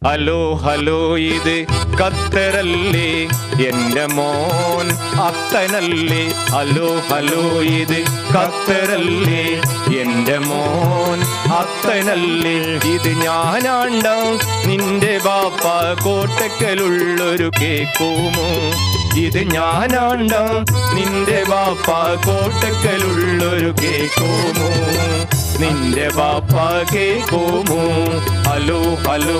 Hello hello ഇത് ഖത്തറല്ലേ, എന്റെ മോൻ അത്തനല്ലേ. ഹലോ ഹലോ ഇത് ഖത്തറല്ലേ, എന്റെ മോൻ അത്തനല്ലേ. ഇത് ഞാനാണ്ട നിന്റെ ബാപ്പ കോട്ടക്കലുള്ളൊരു കേക്കുമോ. ഇത് ഞാനാണ്ട നിന്റെ ബാപ്പ കോട്ടക്കലുള്ളൊരു കേക്കുമോ. നിന്റെ ബാപ്പ കേക്കുമോ. Hello hello.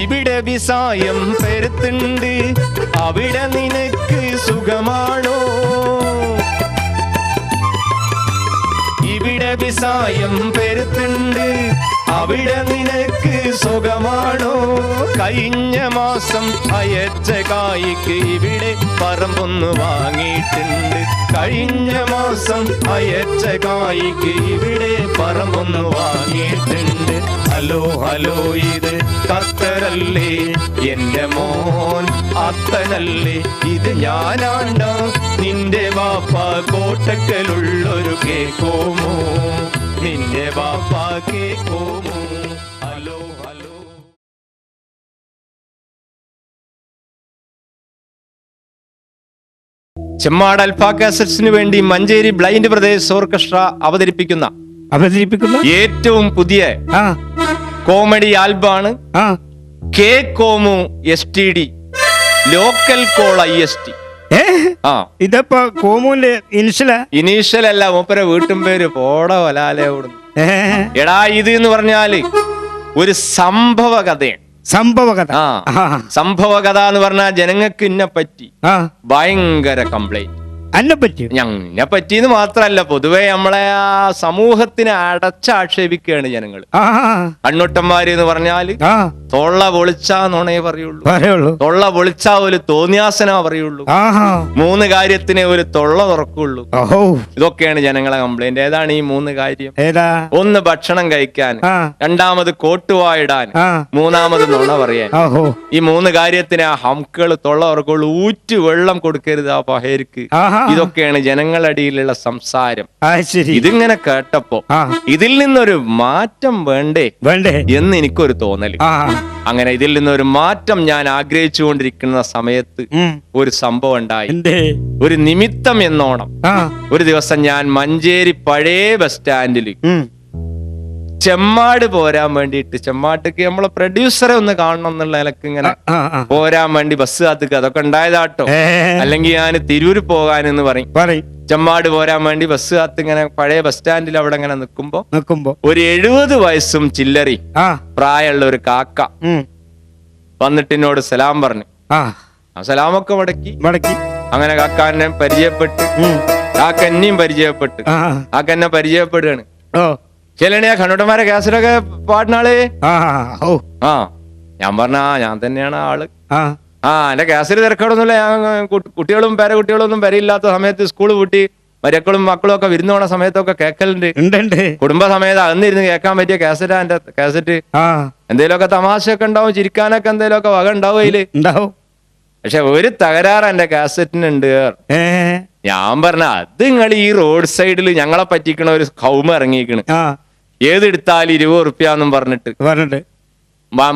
ഇവിടെ വിസായം പെരുത്തുണ്ട്, അവിടെ നിനക്ക് സുഖമാണോ. ഇവിടെ വിസായം പെരുത്തുണ്ട്, അവിടെ നിനക്ക് സുഖമാണോ. കഴിഞ്ഞ മാസം അയച്ച കായ്ക്ക് ഇവിടെ പറമ്പൊന്ന് വാങ്ങിയിട്ടുണ്ട്. കഴിഞ്ഞ മാസം അയച്ച കായ്ക്ക് ഇവിടെ പറമ്പൊന്ന് വാങ്ങിയിട്ടുണ്ട്. ഹലോ ഹലോ ഇത് ഖത്തറല്ലേ, എന്റെ മോൻ അത്തനല്ലേ. ഇത് ഞാനാണ്ട നിന്റെ ബാപ്പ കോട്ടക്കലുള്ളൊരു കേക്കോമോ. നിന്റെ ബാപ്പ കേക്കോമോ. Hello hello. ചെമ്മാട് അൽഫ കാസറ്റ്സിന് വേണ്ടി മഞ്ചേരി ബ്ലൈൻഡ് ബ്രദേഴ്സ് ഓർക്കസ്ട്ര അവതരിപ്പിക്കുന്ന ഏറ്റവും പുതിയ കോമഡി ആൽബമാണ് K Komu STD local call IST. ഇതപ്പോ കോമുവിന്റെ ഇനീഷ്യൽ അല്ല, മൂപ്പരെ വീട്ടും പേര് പോട വലാലെ ഓടുന്നു. എടാ ഇത് എന്ന് പറഞ്ഞാല് ഒരു സംഭവ കഥയാണ്. സംഭവ കഥ എന്ന് പറഞ്ഞാൽ ജനങ്ങൾക്ക് ഇന്നെ പറ്റി ഭയങ്കര കംപ്ലൈന്റ്. ഞന്നെ പറ്റിന്ന് മാത്രല്ല, പൊതുവെ നമ്മളെ ആ സമൂഹത്തിനെ അടച്ചാക്ഷേപിക്കുകയാണ് ജനങ്ങൾ. കണ്ണുട്ടന്മാര് എന്ന് പറഞ്ഞാല് തൊള്ള പൊളിച്ചാ നുണേ പറയുള്ളൂ, തൊള്ള പൊളിച്ചാ ഒരു തോന്നിയാസന പറയുള്ളൂ, 3 കാര്യത്തിനെ ഒരു തൊള്ള തുറക്കുള്ളൂ. ഇതൊക്കെയാണ് ജനങ്ങളെ കംപ്ലൈന്റ്. ഏതാണ് ഈ 3 കാര്യം? ഒന്ന് ഭക്ഷണം കഴിക്കാൻ, രണ്ടാമത് കോട്ടുവായിടാൻ, മൂന്നാമത് നുണ പറയാൻ. ഈ 3 കാര്യത്തിന് ആ ഹംക്കുകൾ തൊള്ള തുറക്കുള്ളൂ. ഊറ്റ് വെള്ളം കൊടുക്കരുത് ആ പഹേർക്ക്. ഇതൊക്കെയാണ് ജനങ്ങളുടെ അടിയിലുള്ള സംസാരം. ഇതിങ്ങനെ കേട്ടപ്പോ ഇതിൽ നിന്നൊരു മാറ്റം വേണ്ടേ എന്ന് എനിക്കൊരു തോന്നല്. അങ്ങനെ ഇതിൽ നിന്നൊരു മാറ്റം ഞാൻ ആഗ്രഹിച്ചുകൊണ്ടിരിക്കുന്ന സമയത്ത് ഒരു സംഭവം ഉണ്ടായി. ഒരു നിമിത്തം എന്നോണം ഒരു ദിവസം ഞാൻ മഞ്ചേരി പഴയ ബസ് സ്റ്റാൻഡില് ചെമ്മാട് പോരാൻ വേണ്ടിയിട്ട്, ചെമ്മാട്ടേക്ക് നമ്മളെ പ്രൊഡ്യൂസറെ ഒന്ന് കാണണം എന്നുള്ള നിലക്ക് ഇങ്ങനെ പോരാൻ വേണ്ടി ബസ് കാത്തുക. അതൊക്കെ ഉണ്ടായതാട്ടോ. അല്ലെങ്കിൽ ഞാൻ തിരൂര് പോകാനെന്ന് പറയും. ചെമ്മാട് പോരാൻ വേണ്ടി ബസ് കാത്ത് ഇങ്ങനെ പഴയ ബസ് സ്റ്റാൻഡിൽ അവിടെ ഇങ്ങനെ നിൽക്കുമ്പോ ഒരു 70 വയസ്സും ചില്ലറി പ്രായമുള്ള ഒരു കാക്ക വന്നിട്ട് എന്നോട് സലാം പറഞ്ഞു. സലാമൊക്കെ മടക്കി അങ്ങനെ കാക്കാനെ പരിചയപ്പെട്ട്, കാക്ക എന്നെയും പരിചയപ്പെട്ട്, കാക്ക എന്നെ പരിചയപ്പെടുകയാണ്. ചെല്ലണിയാ കണ്ണൂട്ടന്മാരെ കാസറ്റൊക്കെ പാടുന്നാള്. ഞാൻ പറഞ്ഞ ഞാൻ തന്നെയാണ് ആള്. എന്റെ കാസറ്റ് തിരക്കടൊന്നുമില്ല. ഞാൻ കുട്ടികളും പേരക്കുട്ടികളും ഒന്നും വരയില്ലാത്ത സമയത്ത് സ്കൂള് പൂട്ടി മരക്കളും മക്കളും ഒക്കെ വിരുന്ന് പോണ സമയത്തൊക്കെ കേക്കലുണ്ട്. കുടുംബസമേതം അന്നിരുന്ന് കേൾക്കാൻ പറ്റിയ കാസറ്റാ എന്റെ കാസറ്റ്. എന്തേലുമൊക്കെ തമാശയൊക്കെ ഉണ്ടാവും, ചിരിക്കാനൊക്കെ എന്തേലുമൊക്കെ വക ഉണ്ടാവും അതില്. പക്ഷെ ഒരു തകരാറ് എന്റെ കാസറ്റിനുണ്ട്. ഞാൻ പറഞ്ഞ അത് നിങ്ങൾ ഈ റോഡ് സൈഡിൽ ഞങ്ങളെ പറ്റിക്കണ ഒരു കൗമ ഇറങ്ങിക്കണ്. ഏതെടുത്താലും 20 റുപ്യാന്നും പറഞ്ഞിട്ട്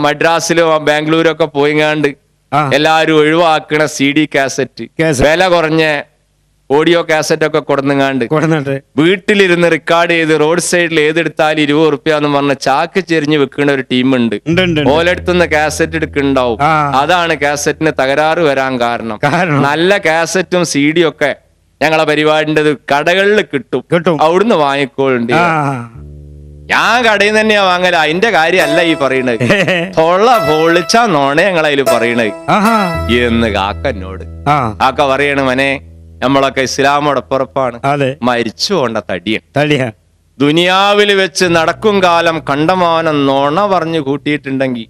മദ്രാസിലോ ബാംഗ്ലൂരൊക്കെ പോയിങ്ങാണ്ട് എല്ലാരും ഒഴിവാക്കണ CD കാസറ്റ്, വില കുറഞ്ഞ ഓഡിയോ കാസറ്റ് ഒക്കെ കൊടുങ്ങാണ്ട് വീട്ടിലിരുന്ന് റെക്കോർഡ് ചെയ്ത് റോഡ് സൈഡിൽ ഏതെടുത്താലും 20 റുപ്യാന്നും പറഞ്ഞ ചാക്ക് ചെരിഞ്ഞ് വെക്കുന്ന ഒരു ടീമുണ്ട്. ഓലെടുത്തുനിന്ന് കാസറ്റ് എടുക്കുന്നുണ്ടാവും. അതാണ് കാസറ്റിന് തകരാറ് വരാൻ കാരണം. നല്ല കാസറ്റും CD ഒക്കെ ഞങ്ങളെ പരിപാടിന്റെ കടകളിൽ കിട്ടും, അവിടുന്ന് വാങ്ങിക്കോളുണ്ട്. ഞാൻ കടയിൽ നിന്ന് തന്നെയാ വാങ്ങല. അതിന്റെ കാര്യമല്ല ഈ പറയണത്. തൊള്ള പൊളിച്ചാ നോണേ ഞങ്ങളതില് പറയണത് എന്ന് കാക്ക എന്നോട്. കാക്ക പറയണ മനെ, നമ്മളൊക്കെ ഇസ്ലാമോടൊപ്പുറപ്പാണ്, മരിച്ചു പോണ്ട തടിയാണ്. ദുനിയാവിൽ വെച്ച് നടക്കും കാലം കണ്ടമാനം നോണ പറഞ്ഞു കൂട്ടിയിട്ടുണ്ടെങ്കിൽ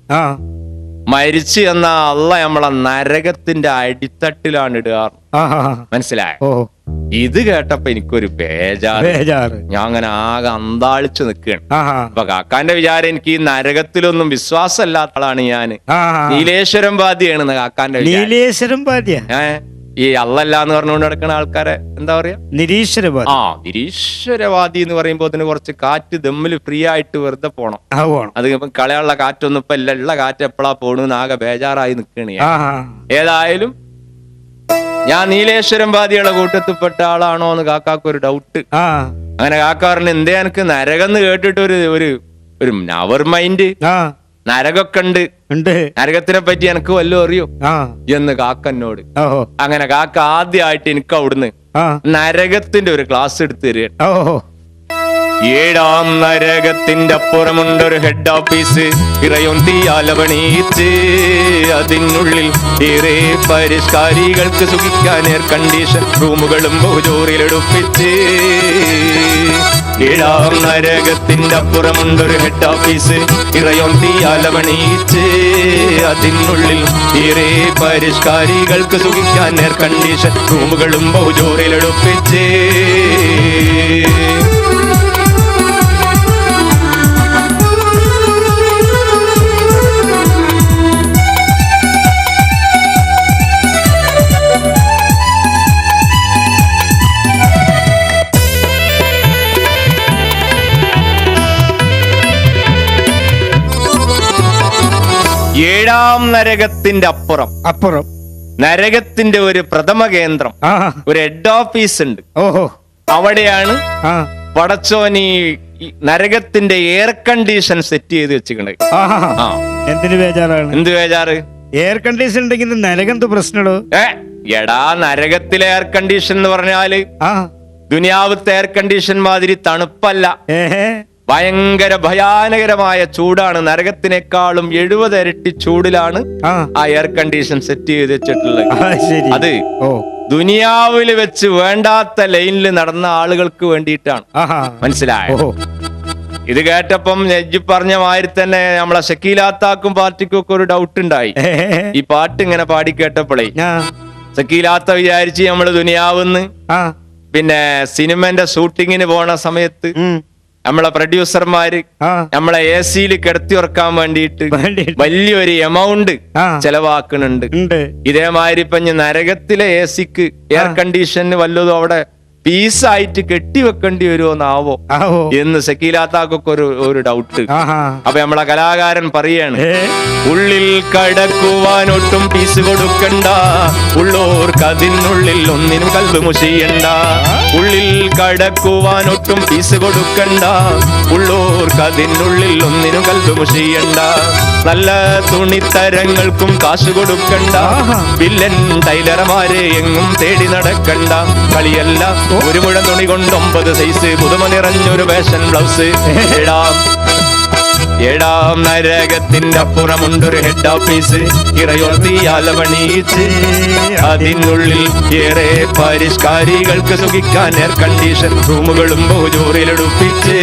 മരിച്ചു എന്ന അള്ള നമ്മളെ നരകത്തിന്റെ അടിത്തട്ടിലാണ് ഇടുകാറ്. മനസ്സിലായോ? ഇത് കേട്ടപ്പോ എനിക്കൊരു ബേജാറ്. ഞാൻ അങ്ങനെ ആകെ അന്താളിച്ചു നിൽക്കുകയാണ്. അപ്പൊ കാക്കാന്റെ വിചാരം എനിക്ക് ഈ നരകത്തിലൊന്നും വിശ്വാസമില്ലാത്ത ആളാണ് ഞാന്. നീലേശ്വരം ബാധിയാണ് കാക്കാന്റെ വിചാരം. ഈ അള്ളല്ല എന്ന് പറഞ്ഞുകൊണ്ട് നടക്കുന്ന ആൾക്കാരെ എന്താ പറയാ, നിരീശ്വരവാദി. നിരീശ്വരവാദി എന്ന് പറയുമ്പോ അതിന് കുറച്ച് കാറ്റ് ദമ്മില് ഫ്രീ ആയിട്ട് വെറുതെ പോണം. അത് കളയാനുള്ള കാറ്റൊന്നും ഇപ്പൊ ഇല്ല. ഉള്ള കാറ്റ് എപ്പോഴാ പോണെന്ന് ആകെ ബേജാറായി നിൽക്കണേ. ഏതായാലും ഞാൻ നീലേശ്വരം ബാധിയുടെ കൂട്ടത്തിൽപ്പെട്ട ആളാണോ എന്ന് കാക്കാക്ക് ഒരു ഡൗട്ട്. അങ്ങനെ കാക്ക പറഞ്ഞു, എന്തേ എനിക്ക് നരകം കേട്ടിട്ട് ഒരു നവർ മൈൻഡ്, നരകൊക്കെ ഉണ്ട്, നരകത്തിനെ പറ്റി എനിക്ക് വല്ലതും അറിയോ എന്ന് കാക്കന്നോട്. അങ്ങനെ കാക്ക ആദ്യമായിട്ട് എനിക്ക് അവിടുന്ന് നരകത്തിന്റെ ഒരു ക്ലാസ് എടുത്തു തരിക. 7-ാം നരകത്തിന്റെ അപ്പുറമുണ്ടൊരു ഹെഡ് ഓഫീസ്, ഇറയും തീയാലവണീച്ച് അതിനുള്ളിൽ ഏറെ പരിഷ്കാരികൾക്ക് സുഖിക്കാൻ എയർ കണ്ടീഷൻ റൂമുകളും ബഹുജോറിലെടുപ്പിച്ച്. 7-ാം നരകത്തിന്റെ അപ്പുറമുണ്ടൊരു ഹെഡ് ഓഫീസ്, ഇറയും തീയാലവണീച്ച് അതിനുള്ളിൽ ഏറെ പരിഷ്കാരികൾക്ക് സുഖിക്കാൻ എയർ കണ്ടീഷൻ റൂമുകളും ബഹുജോറിലെടുപ്പിച്ച്. ഏഴാം നരകത്തിന്റെ അപ്പുറം നരകത്തിന്റെ ഒരു പ്രഥമ കേന്ദ്രം, ഒരു ഹെഡ് ഓഫീസ് ഉണ്ട്. അവിടെയാണ് പടച്ചോൻ ഈ നരകത്തിന്റെ എയർ കണ്ടീഷൻ സെറ്റ് ചെയ്ത് വെച്ചിട്ടുണ്ട്. എന്ത് ബേജാറ്? എയർ കണ്ടീഷൻ ഉണ്ടെങ്കിൽ നരകം പ്രശ്നമോ? എടാ, നരകത്തിലെ എയർ കണ്ടീഷൻ എന്ന് പറഞ്ഞാല് ദുനിയാവത്തെ എയർ കണ്ടീഷൻ മാതിരി തണുപ്പല്ല. ഭയങ്കര ഭയാനകരമായ ചൂടാണ്. നരകത്തിനേക്കാളും 70 ഇരട്ടി ചൂടിലാണ് ആ എയർ കണ്ടീഷൻ സെറ്റ് ചെയ്ത് വെച്ചിട്ടുള്ളത്. അത് ദുനിയാവില് വെച്ച് വേണ്ടാത്ത ലൈനിൽ നടന്ന ആളുകൾക്ക് വേണ്ടിയിട്ടാണ്. മനസ്സിലായോ? ഇത് കേട്ടപ്പം നെജ്ജി പറഞ്ഞ മാതിരി തന്നെ നമ്മളെ ഷക്കീലാത്താക്കും പാർട്ടിക്കും ഒക്കെ ഒരു ഡൗട്ട് ഉണ്ടായി. ഈ പാട്ട് ഇങ്ങനെ പാടി കേട്ടപ്പോഴേ ഷക്കീലാത്ത വിചാരിച്ച് നമ്മള് ദുനിയാവിന്ന് പിന്നെ സിനിമന്റെ ഷൂട്ടിങ്ങിന് പോണ സമയത്ത് നമ്മളെ പ്രൊഡ്യൂസർമാര് നമ്മളെ AC-യിൽ കിടത്തി ഉറക്കാൻ വേണ്ടിയിട്ട് വലിയൊരു എമൗണ്ട് ചെലവാക്കുന്നുണ്ട്. ഇതേമാതിരി ഇപ്പൊ നരകത്തിലെ AC-ക്ക് എയർ കണ്ടീഷന് വല്ലതും അവിടെ പീസായിട്ട് കെട്ടിവെക്കേണ്ടി വരുമോന്നാവോ എന്ന് സക്കീലാത്താക്കൊക്കെ ഒരു ഡൗട്ട്. അപ്പൊ നമ്മളെ കലാകാരൻ പറയാണ്, ഉള്ളിൽ കടക്കുവാനൊട്ടും പീസ് കൊടുക്കണ്ട, ഉള്ളോർക്ക് അതിനുള്ളിൽ ഒന്നിനും കൽബ് മുഷിയണ്ട. ഉള്ളിൽ കടക്കുവാനൊട്ടും പീസ് കൊടുക്കണ്ട, ഉള്ളോർക്ക് അതിനുള്ളിൽ ഒന്നിനും കൽബ് മുഷിയണ്ട. നല്ല തുണിത്തരങ്ങൾക്കും കാശ് കൊടുക്കണ്ട, വില്ലൻ ടൈലർമാരെ എങ്ങും തേടി നടക്കണ്ട. കളിയല്ല ഒരു മുഴം തുണി കൊണ്ട് 9 സൈസ് പുതുമ നിറഞ്ഞൊരു ഫാഷൻ ബ്ലൗസ്. ഏഴാം നരകത്തിന്റെ അപ്പുറമുണ്ടൊരു ഹെഡ് ഓഫീസ്, ഇറയോർത്തിയാലവണീച്ച് അതിനുള്ളിൽ ഏറെ പരിഷ്കാരികൾക്ക് സുഖിക്കാൻ എയർ കണ്ടീഷൻ റൂമുകളും ബഹുജോറിലെടുപ്പിച്ച്.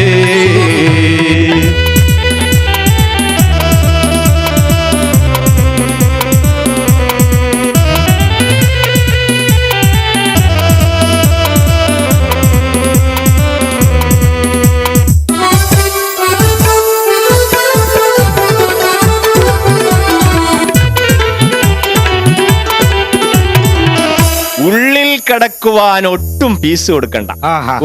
കടക്കുവാൻ ഒട്ടും പീസ് കൊടുക്കണ്ട,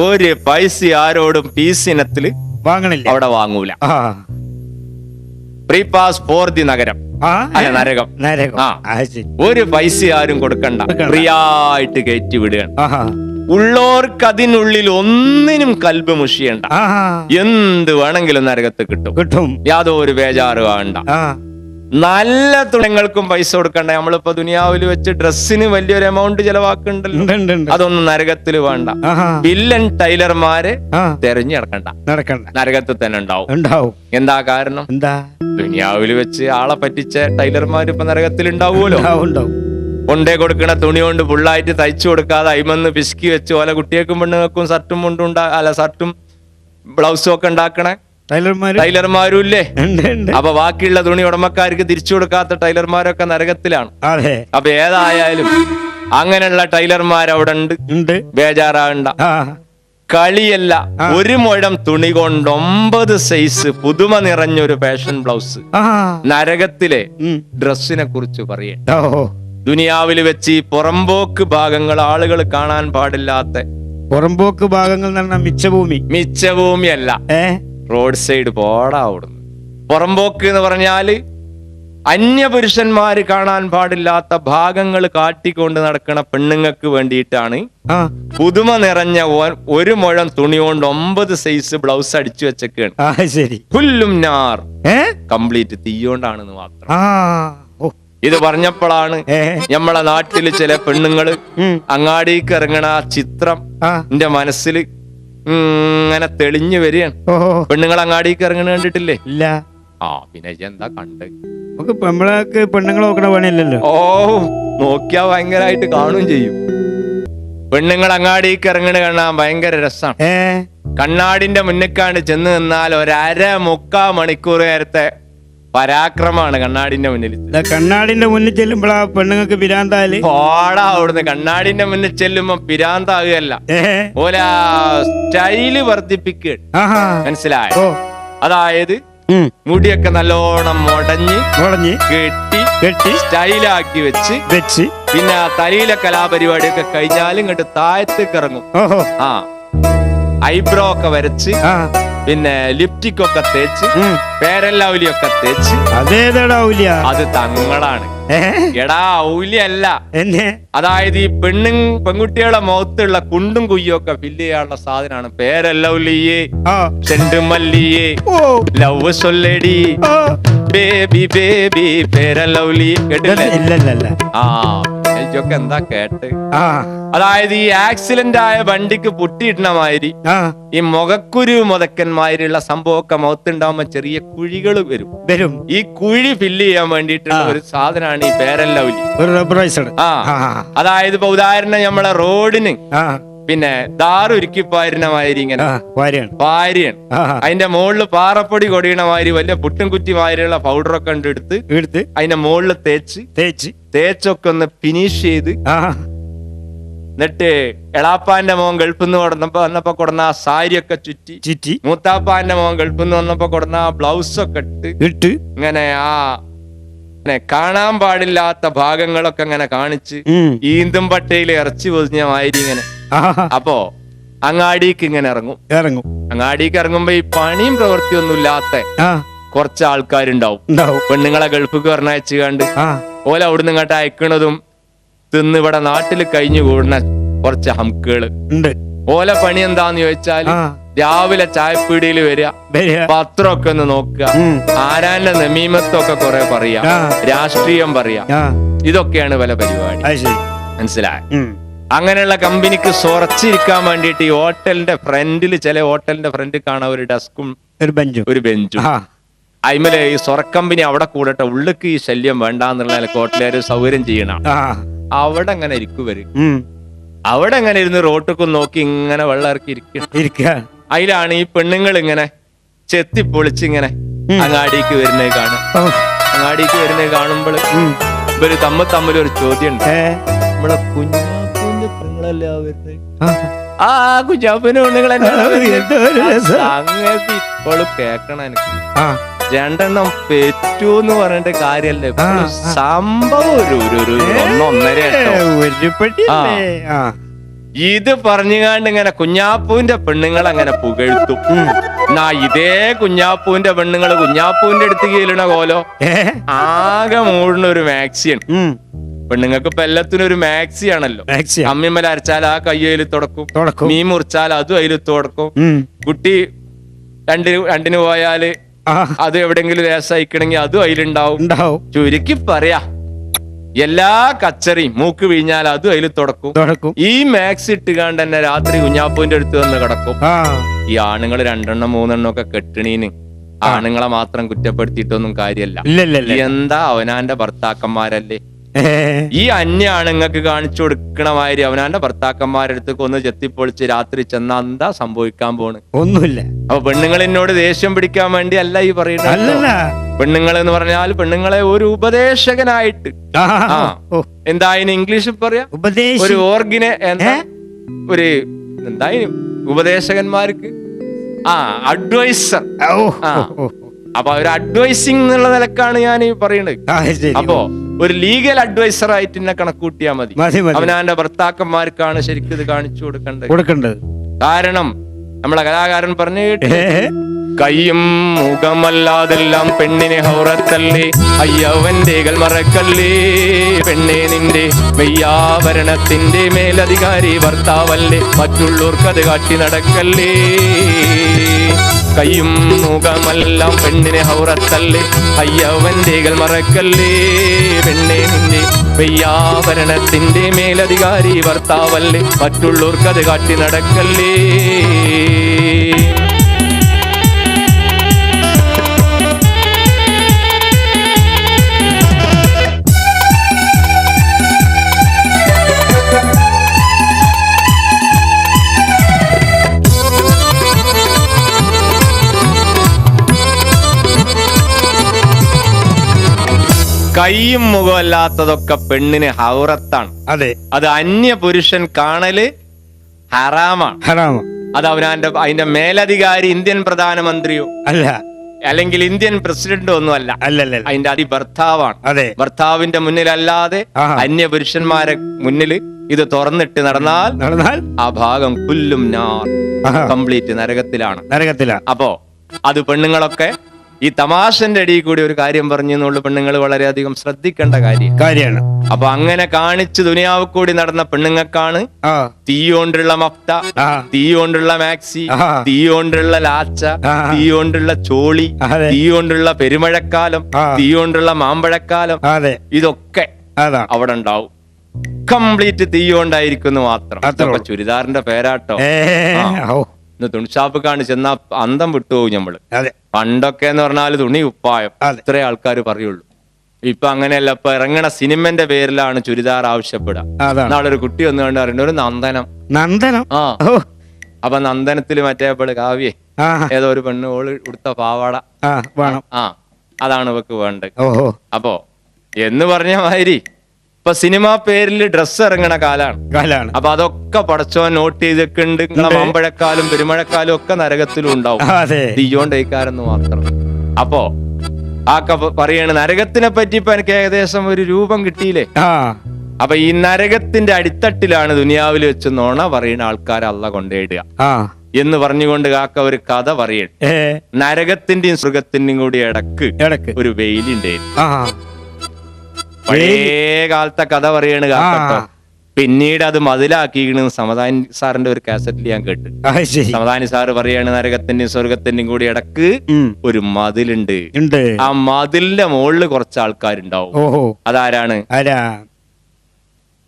ഒരു പൈസ ആരോടും പീസ് ഇനത്തില് വാങ്ങണില്ല, അവിടെ വാങ്ങൂല. ഫ്രീ പാസ് ഫോർ ദി നഗരം അല്ല നരകം. ഒരു പൈസ ആരും കൊടുക്കണ്ട, ഫ്രീ ആയിട്ട് കയറ്റി വിടുകയാണ്. ഉള്ളോർക്ക് അതിനുള്ളിൽ ഒന്നിനും കൽബ് മുഷിയണ്ട, എന്ത് വേണമെങ്കിലും നരകത്ത് കിട്ടും, യാതൊരു ബേജാറ് വേണ്ട. നല്ല തുണങ്ങൾക്കും പൈസ കൊടുക്കണ്ട. നമ്മളിപ്പോ ദുനിയാവിൽ വെച്ച് ഡ്രസ്സിന് വലിയൊരു എമൗണ്ട് ചെലവാക്കുന്നുണ്ടല്ലോ, അതൊന്നും നരകത്തില് വേണ്ട. വില്ലൻ ടൈലർമാരെ തെരഞ്ഞു നടക്കണ്ട, നരകത്തിൽ തന്നെ ഉണ്ടാവും. എന്താ കാരണം? ദുനിയാവിൽ വെച്ച് ആളെ പറ്റിച്ച ടൈലർമാർ ഇപ്പൊ നരകത്തിൽ ഉണ്ടാവുമല്ലോ. കൊണ്ടേ കൊടുക്കണ തുണി കൊണ്ട് ഫുള്ളായിട്ട് തയ്ച്ചു കൊടുക്കാതെ അയിമന്ന് പിശുക്കി വെച്ച് ഓല കുട്ടിയേക്കും പെണ്ണുങ്ങൾക്കും ഷർട്ടും മുണ്ടും ഷർട്ടും ബ്ലൗസും ഒക്കെ ഉണ്ടാക്കണ ടൈലർമാരും ഇല്ലേ? അപ്പൊ ബാക്കിയുള്ള തുണി ഉടമക്കാർക്ക് തിരിച്ചു കൊടുക്കാത്ത ടൈലർമാരൊക്കെ നരകത്തിലാണ്. അപ്പൊ ഏതായാലും അങ്ങനെയുള്ള ടൈലർമാർ അവിടെ ഉണ്ട്, ബേജാറാകണ്ട. കളിയല്ല, 1 മുഴം തുണി കൊണ്ട് 9 സൈസ് പുതുമ നിറഞ്ഞൊരു ഫാഷൻ ബ്ലൗസ്. നരകത്തിലെ ഡ്രസ്സിനെ കുറിച്ച് പറയേ. ദുനിയാവിൽ വെച്ച് ഈ പുറമ്പോക്ക് ഭാഗങ്ങൾ ആളുകൾ കാണാൻ പാടില്ലാത്ത പുറമ്പോക്ക് ഭാഗങ്ങൾ മിച്ചഭൂമി അല്ല, റോഡ് സൈഡ് പോടാ അവിടുന്ന്. പുറമ്പോക്ക് എന്ന് പറഞ്ഞാല് അന്യപുരുഷന്മാര് കാണാൻ പാടില്ലാത്ത ഭാഗങ്ങൾ കാട്ടിക്കൊണ്ട് നടക്കുന്ന പെണ്ണുങ്ങൾക്ക് വേണ്ടിയിട്ടാണ് പുതുമ നിറഞ്ഞ 1 മുഴം തുണി കൊണ്ട് 9 സൈസ് ബ്ലൗസ് അടിച്ചു വെച്ചേക്കാണ്. ഫുല്ലും നാർ, കംപ്ലീറ്റ് തീയോണ്ടാണെന്ന് മാത്രം. ഇത് പറഞ്ഞപ്പോഴാണ് നമ്മളെ നാട്ടില് ചില പെണ്ണുങ്ങള് അങ്ങാടിക്ക് ഇറങ്ങണ ആ ചിത്രം എന്റെ മനസ്സിൽ ഇങ്ങനെ തെളിഞ്ഞു വരികയാണ്. പെണ്ണുങ്ങൾ അങ്ങാടിക്ക് ഇറങ്ങണ കണ്ടിട്ടില്ലേ? ഇല്ല. പിന്നെ എന്താ കണ്ട്? പെണ്ണുങ്ങൾ നോക്കണ പണിയല്ലല്ലോ. നോക്കിയാ ഭയങ്കരമായിട്ട് കാണുകയും ചെയ്യും. പെണ്ണുങ്ങൾ അങ്ങാടിക്ക് ഇറങ്ങണ കാണാൻ ഭയങ്കര രസമാണ്. കണ്ണാടിന്റെ മുന്നിക്കാണ്ട് ചെന്ന് നിന്നാൽ 1.5-3 മണിക്കൂർ നേരത്തെ പരാക്രമാണ് കണ്ണാടിന്റെ മുന്നിൽ. കണ്ണാടിന്റെ മുന്നിൽ ചെല്ലുമ്പോഴാ പെണ്ണുങ്ങൾക്ക് പിരാന്താല് പോടാ അവിടുന്ന്. കണ്ണാടിന്റെ മുന്നിൽ ചെല്ലുമ്പോ പിരാന്താകുകയല്ല, ഓല സ്റ്റൈല് വർദ്ധിപ്പിക്കുക. മനസ്സിലായോ? അതായത് മുടിയൊക്കെ നല്ലോണം മുടഞ്ഞ് കെട്ടി സ്റ്റൈലാക്കി വെച്ച് പിന്നെ തലയിലെ കലാപരിപാടിയൊക്കെ കഴിഞ്ഞാലും ഇങ്ങോട്ട് താഴത്തേക്ക് ഇറങ്ങും. ഐബ്രോ ഒക്കെ വരച്ച് പിന്നെ ലിപ്റ്റിക് ഒക്കെ തേച്ച് പേരല്ലൗലിയൊക്കെ തേച്ച്. അത് തങ്ങളാണ്. എടാ ഔലിയല്ല. അതായത് ഈ പെൺകുട്ടികളെ മുഖത്തുള്ള കുണ്ടും കുയ്യും ഒക്കെ ഫില്ല് ചെയ്യാനുള്ള സാധനമാണ് പേരല്ലൗലിയേ, ചെണ്ടുമല്ലിയേ, ലവ് സൊല്ലടി, ബേബി ബേബി പേരല്ലൗലി. കേട്ടില്ല? ഇതൊക്കെ എന്താ കേട്ട്? അതായത് ഈ ആക്സിഡന്റ് ആയ വണ്ടിക്ക് പൊട്ടിയിടുന്ന മാതിരി ഈ മുഖക്കുരു മുതക്കന്മാരിലുള്ള സംഭവമൊക്കെ മുഖത്തുണ്ടാവുമ്പോ ചെറിയ കുഴികൾ വരും. ഈ കുഴി ഫില്ല് ചെയ്യാൻ വേണ്ടിയിട്ടുള്ള ഒരു സാധനമാണ് ഈ പേരല്ലൗലി. അതായത് ഇപ്പൊ ഉദാഹരണം നമ്മളെ റോഡിന് പിന്നെ ദാറുരുക്കിപ്പാരുന്ന മാതിരി ഇങ്ങനെ പാരിയാണ്. അതിന്റെ മുകളില് പാറപ്പൊടി കൊടിയണ മാതിരി വലിയ പുട്ടും കുറ്റി മാതിരിയുള്ള പൗഡറൊക്കെ ഉണ്ട് എടുത്ത് അതിന്റെ മുകളില് തേച്ചൊക്കെ ഒന്ന് ഫിനിഷ് ചെയ്ത് എന്നിട്ട് എളാപ്പാന്റെ മോൻ ഗൾഫിൽ നിന്ന് വന്നപ്പോ കൊടുന്ന ആ സാരിയൊക്കെ ചുറ്റി, മൂത്താപ്പാന്റെ മോൻ ഗൾഫിൽ നിന്ന് വന്നപ്പോ കൊടുന്ന ആ ബ്ലൗസ് ഒക്കെ ഇട്ട് ഇങ്ങനെ കാണാൻ പാടില്ലാത്ത ഭാഗങ്ങളൊക്കെ ഇങ്ങനെ കാണിച്ച് ഈന്തും പട്ടയിൽ ഇറച്ചി പൊതിഞ്ഞ മാതിരി ഇങ്ങനെ. അപ്പോ അങ്ങാടിക്ക് ഇങ്ങനെ ഇറങ്ങും. അങ്ങാടിക്ക് ഇറങ്ങുമ്പോ ഈ പണിയും പ്രവൃത്തിയൊന്നും ഇല്ലാത്ത കുറച്ച് ആൾക്കാരുണ്ടാവും. പെണ്ണുങ്ങളെ ഗൾഫിക്ക് പറഞ്ഞയച്ചു കണ്ട് ഓല അവിടുന്ന് ഇങ്ങോട്ട് അയക്കണതും തിന്ന് ഇവിടെ നാട്ടിൽ കഴിഞ്ഞു കൂടുന്ന കുറച്ച് ഹംക്കുകള് ഉണ്ട്. ഓല പണി എന്താന്ന് ചോദിച്ചാൽ രാവിലെ ചായപ്പീടിയിൽ വരിക, പത്രമൊക്കെ ഒന്ന് നോക്കുക, ആരാന്റെ നമീമത്തൊക്കെ കുറെ പറയാ, രാഷ്ട്രീയം പറയാ. ഇതൊക്കെയാണ് പല പരിപാടി. മനസ്സിലായ? അങ്ങനെയുള്ള കമ്പനിക്ക് സ്വറച്ചിരിക്കാൻ വേണ്ടിയിട്ട് ഈ ഹോട്ടലിന്റെ ഫ്രണ്ടില് ചില ഹോട്ടലിന്റെ ഫ്രണ്ടിൽ കാണാൻ ഒരു ഡെസ്കും ഒരു ബെഞ്ചും. അയിമലെ ഈ സ്വറക്കമ്പനി അവിടെ കൂടട്ടെ, ഉള്ളിക്ക് ഈ ശല്യം വേണ്ടാന്നുള്ള ഹോട്ടലുകാർ സൗകര്യം ചെയ്യണം. അവിടെ അങ്ങനെ ഇരിക്കുവരും. അവിടെ അങ്ങനെ ഇരുന്ന് റോട്ടൊക്കെ നോക്കി ഇങ്ങനെ വെള്ളം ഇറക്കി ഇരിക്കുക. അതിലാണ് ഈ പെണ്ണുങ്ങൾ ഇങ്ങനെ ചെത്തിപ്പൊളിച്ചിങ്ങനെ അങ്ങാടിക്ക് വരുന്നത് കാണും. അങ്ങാടിക്ക് വരുന്നത് കാണുമ്പോൾ ഇവര് തമ്മിലൊരു ചോദ്യം ഉണ്ട്. നമ്മളെ കുഞ്ഞാപ്പൂന്റെ പെണ്ണുങ്ങളല്ലേ വരുന്നത്? ആ കുഞ്ഞാപ്പൂന്റെ പെണ്ണുങ്ങളെ അങ്ങനത്തെ ഇപ്പോഴും കേക്കണം എനിക്ക്. 2 പെറ്റു എന്ന് പറഞ്ഞിട്ട് കാര്യല്ലേ, സംഭവം ഒരു 1.5 ഇത് പറഞ്ഞുകാണ്ട് ഇങ്ങനെ കുഞ്ഞാപ്പൂവിന്റെ പെണ്ണുങ്ങൾ അങ്ങനെ പുകഴ്ത്തും. എന്നാ ഇതേ കുഞ്ഞാപ്പൂവിന്റെ പെണ്ണുങ്ങള് കുഞ്ഞാപ്പൂവിന്റെ അടുത്ത് കീഴണ കോലോ ആകെ മൂടുന്ന ഒരു മാക്സിയാണ്. പെണ്ണുങ്ങൾക്ക് ഇപ്പൊ എല്ലാത്തിനും ഒരു മാക്സി ആണല്ലോ. അമ്മിമ്മല അരച്ചാൽ ആ കയ്യിൽ തുടക്കും, മീൻ മുറിച്ചാൽ അതും അതിൽ തുടക്കും. കുട്ടി രണ്ടിന് പോയാല് അത് എവിടെങ്കിലും ലേശയിക്കണമെങ്കിൽ അതും അതിലുണ്ടാവും. ചുരുക്കി പറയാ എല്ലാ കച്ചറിയും മൂക്ക് വീഞ്ഞാൽ അതും അതിൽ തുടക്കും. ഈ മാക്സ് ഇട്ടുകാണ്ട് തന്നെ രാത്രി കുഞ്ഞാപ്പൂവിന്റെ അടുത്ത് വന്ന് കിടക്കും. ഈ ആണുങ്ങൾ 2-3 ഒക്കെ കെട്ടണീന് ആണുങ്ങളെ മാത്രം കുറ്റപ്പെടുത്തിയിട്ടൊന്നും കാര്യമല്ല. എന്താ അവനാന്റെ ഭർത്താക്കന്മാരല്ലേ ഈ അന്യ ആണുങ്ങൾക്ക് കാണിച്ചു കൊടുക്കണ മാതിരി അവനാന്റെ ഭർത്താക്കന്മാരുടെ അടുത്തേക്ക് ഒന്ന് ചെത്തിപ്പൊളിച്ച് രാത്രി ചെന്നാ എന്താ സംഭവിക്കാൻ പോണ്? ഒന്നുമില്ല. അപ്പൊ പെണ്ണുങ്ങൾ എന്നോട് ദേഷ്യം പിടിക്കാൻ വേണ്ടി അല്ല ഈ പറയുന്നത്. പെണ്ണുങ്ങൾ എന്ന് പറഞ്ഞാൽ പെണ്ണുങ്ങളെ ഒരു ഉപദേശകനായിട്ട്, എന്തായാലും ഇംഗ്ലീഷിൽ പറയാ, ഒരു ഓർഗിനെ ഒരു എന്തായാലും ഉപദേശകന്മാർക്ക് അഡ്വൈസർ. അപ്പൊ ഒരു അഡ്വൈസിങ് എന്നുള്ള നിലക്കാണ് ഞാൻ ഈ പറയുന്നത്. അപ്പോ ഒരു ലീഗൽ അഡ്വൈസർ ആയിട്ട് എന്നെ കണക്കൂട്ടിയാ മതി. അവനാന്റെ ഭർത്താക്കന്മാർക്കാണ് ശരിക്കും ഇത് കാണിച്ചു കൊടുക്കേണ്ടത്. കാരണം നമ്മളെ കലാകാരൻ പറഞ്ഞു കയ്യും മുഖമല്ലാതെല്ലാം പെണ്ണിനെ ഹൗറത്തല്ലേ, അയ്യവന്റെകൾ മറക്കല്ലേ, പെണ്ണെ നിന്റെ മെയ്യാഭരണത്തിന്റെ മേലധികാരി ഭർത്താവല്ലേ, മറ്റുള്ളവർക്കത് കാട്ടി നടക്കല്ലേ. കയ്യും മുഖമെല്ലാം പെണ്ണിനെ ഹൗറത്തല്ലേ, അയ്യവന്റെകൾ മറക്കല്ലേ, പെണ്ണെ നിന്റെ മെയ്യാഭരണത്തിന്റെ മേലധികാരി ഭർത്താവല്ലേ, മറ്റുള്ളവർക്കത് കാട്ടി നടക്കല്ലേ. കൈയും മുഖമല്ലാത്തതൊക്കെ പെണ്ണിന് ഹൗറത്താണ്. അതെ, അത് അന്യ പുരുഷൻ കാണല് ഹറാമാണ്. അത് അതിന്റെ മേലധികാരി ഇന്ത്യൻ പ്രധാനമന്ത്രിയോ അല്ല, അല്ലെങ്കിൽ ഇന്ത്യൻ പ്രസിഡന്റോ ഒന്നും അല്ല. അതിന്റെ ഭർത്താവാണ്. ഭർത്താവിന്റെ മുന്നിലല്ലാതെ അന്യ പുരുഷന്മാരെ മുന്നിൽ ഇത് തുറന്നിട്ട് നടന്നാൽ ആ ഭാഗം കുല്ലും നാർ, കംപ്ലീറ്റ് നരകത്തിലാണ്. അപ്പോ അത് പെണ്ണുങ്ങളൊക്കെ ഈ തമാശന്റെ അടിയിൽ കൂടി ഒരു കാര്യം പറഞ്ഞു പെണ്ണുങ്ങൾ വളരെയധികം ശ്രദ്ധിക്കേണ്ട കാര്യമാണ്. അപ്പൊ അങ്ങനെ കാണിച്ച് ദുനിയാവ് കൂടി നടന്ന പെണ്ണുങ്ങൾക്കാണ് തീ കൊണ്ടുള്ള മഫ്ത, തീ കൊണ്ടുള്ള മാക്സി, തീ കൊണ്ടുള്ള ലാച്ച, തീ കൊണ്ടുള്ള ചോളി, തീ കൊണ്ടുള്ള പെരുമഴക്കാലം, തീ കൊണ്ടുള്ള മാമ്പഴക്കാലം, ഇതൊക്കെ അവിടെ ഉണ്ടാവും. കംപ്ലീറ്റ് തീ കൊണ്ടായിരിക്കുന്നു മാത്രം. ചുരിദാറിന്റെ പേരാട്ടോ. ഇന്ന് തുണിഷാപ്പ് കാണിച്ചെന്നാ അന്തം വിട്ടുപോകും നമ്മള്. പണ്ടൊക്കെ എന്ന് പറഞ്ഞാല് തുണി ഉപ്പായം ഇത്രേ ആൾക്കാർ പറയുള്ളൂ. ഇപ്പൊ അങ്ങനെയല്ല. ഇപ്പൊ ഇറങ്ങണ സിനിമന്റെ പേരിലാണ് ചുരിദാർ ആവശ്യപ്പെടുക. നാളൊരു കുട്ടി വന്നു കണ്ട് പറയുന്നത് ഒരു നന്ദനം. അപ്പൊ നന്ദനത്തില് മറ്റേപ്പോള് കാവ്യേ ഏതോ ഒരു പെണ്ണ് ഓള് ഉടുത്ത പാവാട അതാണ് ഇവക്ക് വേണ്ടത്. അപ്പോ എന്ന് പറഞ്ഞ മാതിരി ഇപ്പൊ സിനിമ പേരിൽ ഡ്രസ്സ് ഇറങ്ങണ കാലാണ്. അപ്പൊ അതൊക്കെ പടച്ചോൻ നോട്ട് ചെയ്തൊക്കെ ഉണ്ട്. നിങ്ങളെ മാമ്പഴക്കാലും പെരുമഴക്കാലും ഒക്കെ നരകത്തിലും ഉണ്ടാവും. തീയോണ്ടേക്കാരെന്ന് മാത്രം. അപ്പോ പറയണ നരകത്തിനെ പറ്റി ഇപ്പൊ എനിക്ക് ഏകദേശം ഒരു രൂപം കിട്ടിയില്ലേ. അപ്പൊ ഈ നരകത്തിന്റെ അടിത്തട്ടിലാണ് ദുനിയാവിൽ വെച്ച് നോണ പറയുന്ന ആൾക്കാർ അള്ള കൊണ്ടേടുക എന്ന് പറഞ്ഞുകൊണ്ട് കാക്ക ഒരു കഥ പറയട്ടെ. നരകത്തിന്റെയും സുഖത്തിന്റെയും കൂടി ഇടക്ക് ഒരു വെയിലുണ്ടായിരുന്നു. പഴയ കാലത്തെ കഥ പറയാണ് കാക്കട്ടോ. പിന്നീട് അത് മതിലാക്കിയിരിക്കണെന്ന് സമദാനി സാറിന്റെ ഒരു കാസറ്റിൽ ഞാൻ കേട്ടു. സമദാനി സാറ് പറയാണ് നരകത്തിന്റെയും സ്വർഗത്തിന്റെയും കൂടി ഇടക്ക് ഒരു മതിലുണ്ട്. ആ മതിലിന്റെ മുകളില് കുറച്ച് ആൾക്കാരുണ്ടാവും. അതാരാണ്?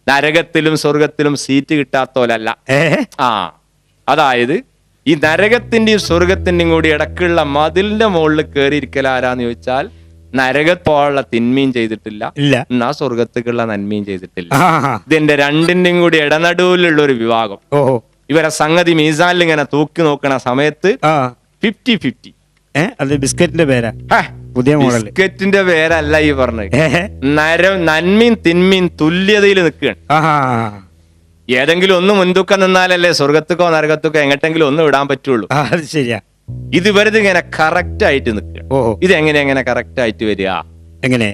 നരകത്തിലും സ്വർഗത്തിലും സീറ്റ് കിട്ടാത്തോലല്ല. അതായത് ഈ നരകത്തിന്റെയും സ്വർഗത്തിന്റെയും കൂടി ഇടക്കുള്ള മതിലിന്റെ മുകളിൽ കയറിയിരിക്കൽ ആരാന്ന് ചോദിച്ചാൽ നരകത്തോളം തിന്മയും ചെയ്തിട്ടില്ല, എന്നാ സ്വർഗത്തേക്കുള്ള നന്മയും ചെയ്തിട്ടില്ല. ഇതിന്റെ രണ്ടിന്റെയും കൂടി ഇടനടുവിലുള്ള ഒരു വിഭാഗം. ഇവരെ സംഗതി മീസാനിൽ ഇങ്ങനെ തൂക്കി നോക്കണ സമയത്ത് 50-50. ബിസ്ക്കറ്റിന്റെ പേരാ? പുതിയ മോഡൽ ബിസ്ക്കറ്റിന്റെ പേരല്ല ഈ പറഞ്ഞത്. നന്മയും തിന്മയും തുല്യതയിൽ നിൽക്കുകയാണ്. ഏതെങ്കിലും ഒന്ന് മുൻതൂക്കം നിന്നാലല്ലേ സ്വർഗത്തുക്കോ നരകത്തുക്കോ എങ്ങോട്ടെങ്കിലും ഒന്ന് വിടാൻ പറ്റുള്ളൂ. ശരിയാ. ഇത് വെറുതെ ഇങ്ങനെ കറക്റ്റ് ആയിട്ട് നിൽക്കുക. ഇത് എങ്ങനെ കറക്റ്റ് ആയിട്ട് വരിക? എങ്ങനെ?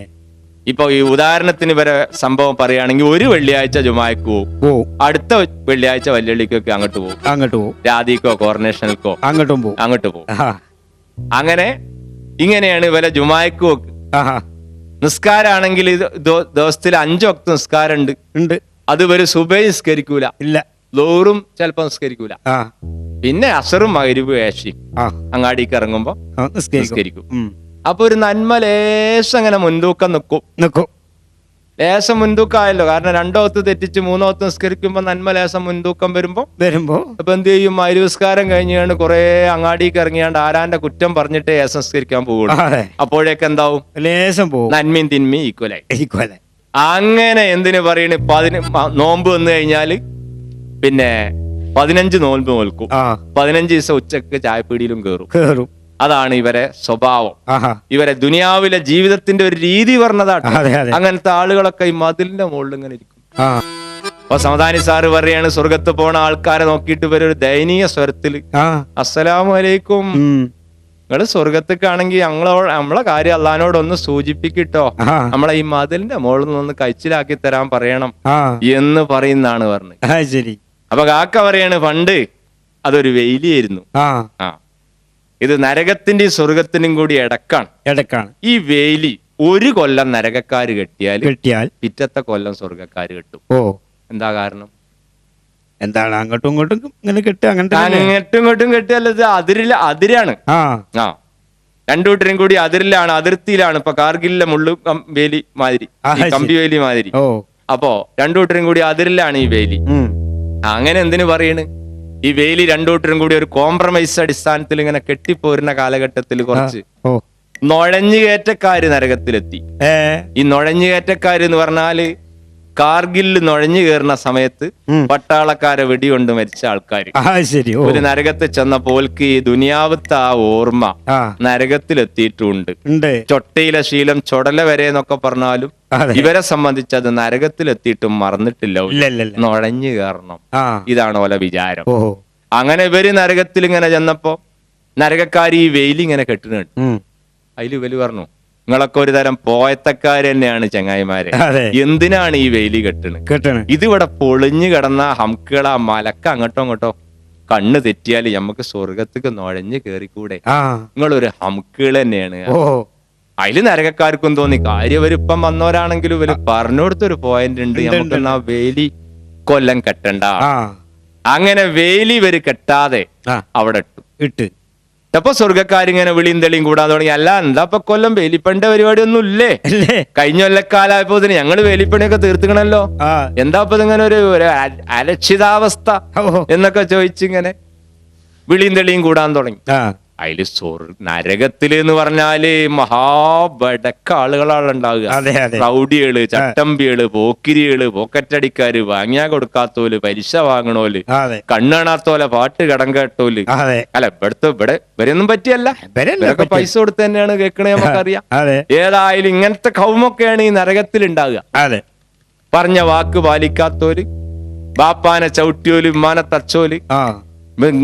ഇപ്പൊ ഈ ഉദാഹരണത്തിന് ഇവരെ സംഭവം പറയുകയാണെങ്കിൽ ഒരു വെള്ളിയാഴ്ച ജുമായ്ക്ക് പോവും, അടുത്ത വെള്ളിയാഴ്ച വല്യള്ളിക്കൊക്കെ അങ്ങോട്ട് പോകും, രാധിക്കോ കോർണേഷനിൽക്കോ അങ്ങോട്ട് പോകും. അങ്ങനെ ഇങ്ങനെയാണ് ഇവരെ ജുമായ്ക്ക് പോക്ക്. നിസ്കാരാണെങ്കിൽ ദിവസത്തിൽ 5 വക്ത് നിസ്കാരം ഉണ്ട്. അത് ഇവര് സുബഹി നിസ്കരിക്കൂല, ലോറും ചിലപ്പോ നിസ്കരിക്കൂല. പിന്നെ അസറും മഗ്‌രിബും ഏശയും അങ്ങാടിക്ക് ഇറങ്ങുമ്പോ നിസ്കരിക്കും. അപ്പൊ ഒരു നന്മ ലേശം അങ്ങനെ മുൻതൂക്കം നിൽക്കും. ലേശം മുൻതൂക്കമായല്ലോ. കാരണം 2 വക്ത് തെറ്റിച്ച് 3 വക്ത് നിസ്കരിക്കുമ്പോ നന്മ ലേശം മുൻതൂക്കം വരുമ്പോ അപ്പൊ എന്ത് ചെയ്യും? മഗ്‌രിബ് കഴിഞ്ഞാണ്ട് കുറെ അങ്ങാടിക്ക് ഇറങ്ങിയാണ്ട് ആരാന്റെ കുറ്റം പറഞ്ഞിട്ട് ഏശം നിസ്കരിക്കാൻ പോകുള്ളൂ. അപ്പോഴേക്ക് എന്താവും? ലേശം പോകും. നന്മയും തിന്മയും ഈക്വലായി. അങ്ങനെ എന്തിനു പറയണ് നോമ്പ് വന്നു കഴിഞ്ഞാല് പിന്നെ 15 നോൽമ്പ് നോൽക്കും. 15 ദിവസം ഉച്ചക്ക് ചായപ്പീടിയിലും കേറും. അതാണ് ഇവരെ സ്വഭാവം. ഇവരെ ദുനിയാവിലെ ജീവിതത്തിന്റെ ഒരു രീതി പറഞ്ഞതാണ്. അങ്ങനത്തെ ആളുകളൊക്കെ ഈ മതിലിന്റെ മുകളിൽ ഇങ്ങനെ ഇരിക്കും. അപ്പൊ സമദാനി സാറ് പറയാണ്, സ്വർഗത്ത് പോണ ആൾക്കാരെ നോക്കിയിട്ട് ഇവരൊരു ദയനീയ സ്വരത്തില് അസ്സലാമു അലൈക്കും, നിങ്ങള് സ്വർഗത്തേക്കാണെങ്കിൽ നമ്മളെ കാര്യം അള്ളഹാനോടൊന്ന് സൂചിപ്പിക്കിട്ടോ, നമ്മളെ ഈ മതിലിന്റെ മുകളിൽ നിന്ന് കഴിച്ചിലാക്കി തരാൻ പറയണം എന്ന് പറയുന്നാണ് പറഞ്ഞത്. ശരി. അപ്പൊ കാക്ക പറയാണ്, പണ്ട് അതൊരു വെയിലിയായിരുന്നു. ഇത് നരകത്തിന്റെ സ്വർഗത്തിനും കൂടി ഇടക്കാണ്. ഈ വേലി ഒരു കൊല്ലം നരകക്കാര് കെട്ടിയാൽ പിറ്റത്തെ കൊല്ലം സ്വർഗക്കാര് കെട്ടും. എന്താ കാരണം? എന്താണ് അങ്ങോട്ടും ഇങ്ങോട്ടും ഇങ്ങനെ കെട്ടുക? അങ്ങോട്ടും ഇങ്ങോട്ടും കെട്ടിയാലത് അതിരാണ്. രണ്ടു കൂട്ടരും കൂടി അതിർത്തിയിലാണ്. ഇപ്പൊ കാർഗിലിലെ മുള്ളു വേലി മാതിരി, കമ്പി വേലി മാതിരി. അപ്പോ രണ്ടു കൂട്ടരും കൂടി അതിരിലാണ് ഈ വേലി. അങ്ങനെ എന്തിനു പറയണ്? ഈ വേലി രണ്ടു കൂട്ടരും കൂടി ഒരു കോംപ്രമൈസ് അടിസ്ഥാനത്തിൽ ഇങ്ങനെ കെട്ടിപ്പോരുന്ന കാലഘട്ടത്തിൽ കുറച്ച് നുഴഞ്ഞുകയറ്റക്കാര് നരകത്തിലെത്തി. ഈ നുഴഞ്ഞുകയറ്റക്കാര് എന്ന് പറഞ്ഞാല് കാർഗിലിൽ നുഴഞ്ഞു കയറുന്ന സമയത്ത് പട്ടാളക്കാരെ വെടികൊണ്ട് മരിച്ച ആൾക്കാര് ഒരു നരകത്തിൽ ചെന്നപ്പോൾ ഈ ദുനിയാവത്തെ ആ ഓർമ്മ നരകത്തിലെത്തിയിട്ടുണ്ട്. ചൊട്ടയിലെ ശീലം ചൊടല വരെ എന്നൊക്കെ പറഞ്ഞാലും ഇവരെ സംബന്ധിച്ച് അത് നരകത്തിലെത്തിയിട്ടും മറന്നിട്ടില്ല. നുഴഞ്ഞു കയറണം, ഇതാണ് ഓല വിചാരം. അങ്ങനെ ഇവര് നരകത്തിൽ ഇങ്ങനെ ചെന്നപ്പോ നരകക്കാരി ഈ വെയില് ഇങ്ങനെ കെട്ടുന്നുണ്ട്. അതിൽ ഇവര് പറഞ്ഞു, നിങ്ങളൊക്കെ ഒരു തരം പോയത്തക്കാര് തന്നെയാണ് ചങ്ങായിമാരെ, എന്തിനാണ് ഈ വെയിലി കെട്ടണ്? ഇതിവിടെ പൊളിഞ്ഞു കിടന്ന ഹംക്കുകളെ മലക്ക അങ്ങോട്ടോ കണ്ണ് തെറ്റിയാല് നമുക്ക് സ്വർഗത്തേക്ക് നുഴഞ്ഞു കേറിക്കൂടെ? നിങ്ങളൊരു ഹംക്കുകൾ തന്നെയാണ്. അതില് നരകക്കാർക്കും തോന്നി, കാര്യവരിപ്പം വന്നവരാണെങ്കിലും ഇവര് പറഞ്ഞു കൊടുത്തൊരു പോയിന്റ് ഉണ്ട്, നമുക്ക് ആ വേലി കൊല്ലം കെട്ടണ്ട. അങ്ങനെ വേലി ഇവര് കെട്ടാതെ അവിടെ ഇട്ട് അപ്പൊ സ്വർഗക്കാരിങ്ങനെ വിളിയും തെളിയും കൂടാൻ തുടങ്ങി. അല്ല, എന്താ ഇപ്പൊ കൊല്ലം വേലിപ്പണിന്റെ പരിപാടി ഒന്നും ഇല്ലേ? കഴിഞ്ഞ കൊല്ലക്കാലായപ്പോ ഞങ്ങള് വേലിപ്പണിയൊക്കെ തീർത്തുക്കണല്ലോ, എന്താ ഇപ്പൊ ഇങ്ങനെ ഒരു അരക്ഷിതാവസ്ഥ എന്നൊക്കെ ചോദിച്ചിങ്ങനെ വിളിയും തെളിയും കൂടാൻ തുടങ്ങി. അതില് നരകത്തില് എന്ന് പറഞ്ഞാല് മഹാബടക്ക ആളുകളാണ് ഉണ്ടാവുക. റൗഡികള്, ചട്ടമ്പികള്, പോക്കിരികള്, പോക്കറ്റടിക്കാര്, വാങ്ങിയാ കൊടുക്കാത്തോല്, പലിശ വാങ്ങണോല്, കണ്ണ് കാണാത്തോലെ, പാട്ട് കടം കേട്ടോല്. അല്ല, ഇവിടെ ഇവരൊന്നും പറ്റിയല്ല, ഇവരൊക്കെ പൈസ കൊടുത്ത് തന്നെയാണ് കേൾക്കണേ, നമുക്കറിയാം. ഏതായാലും ഇങ്ങനത്തെ കൗമൊക്കെയാണ് ഈ നരകത്തിൽ ഉണ്ടാവുക. പറഞ്ഞ വാക്ക് പാലിക്കാത്തോല്, ബാപ്പാനെ ചവിട്ടിയോല്, ഉമ്മാനെ തച്ചോല്,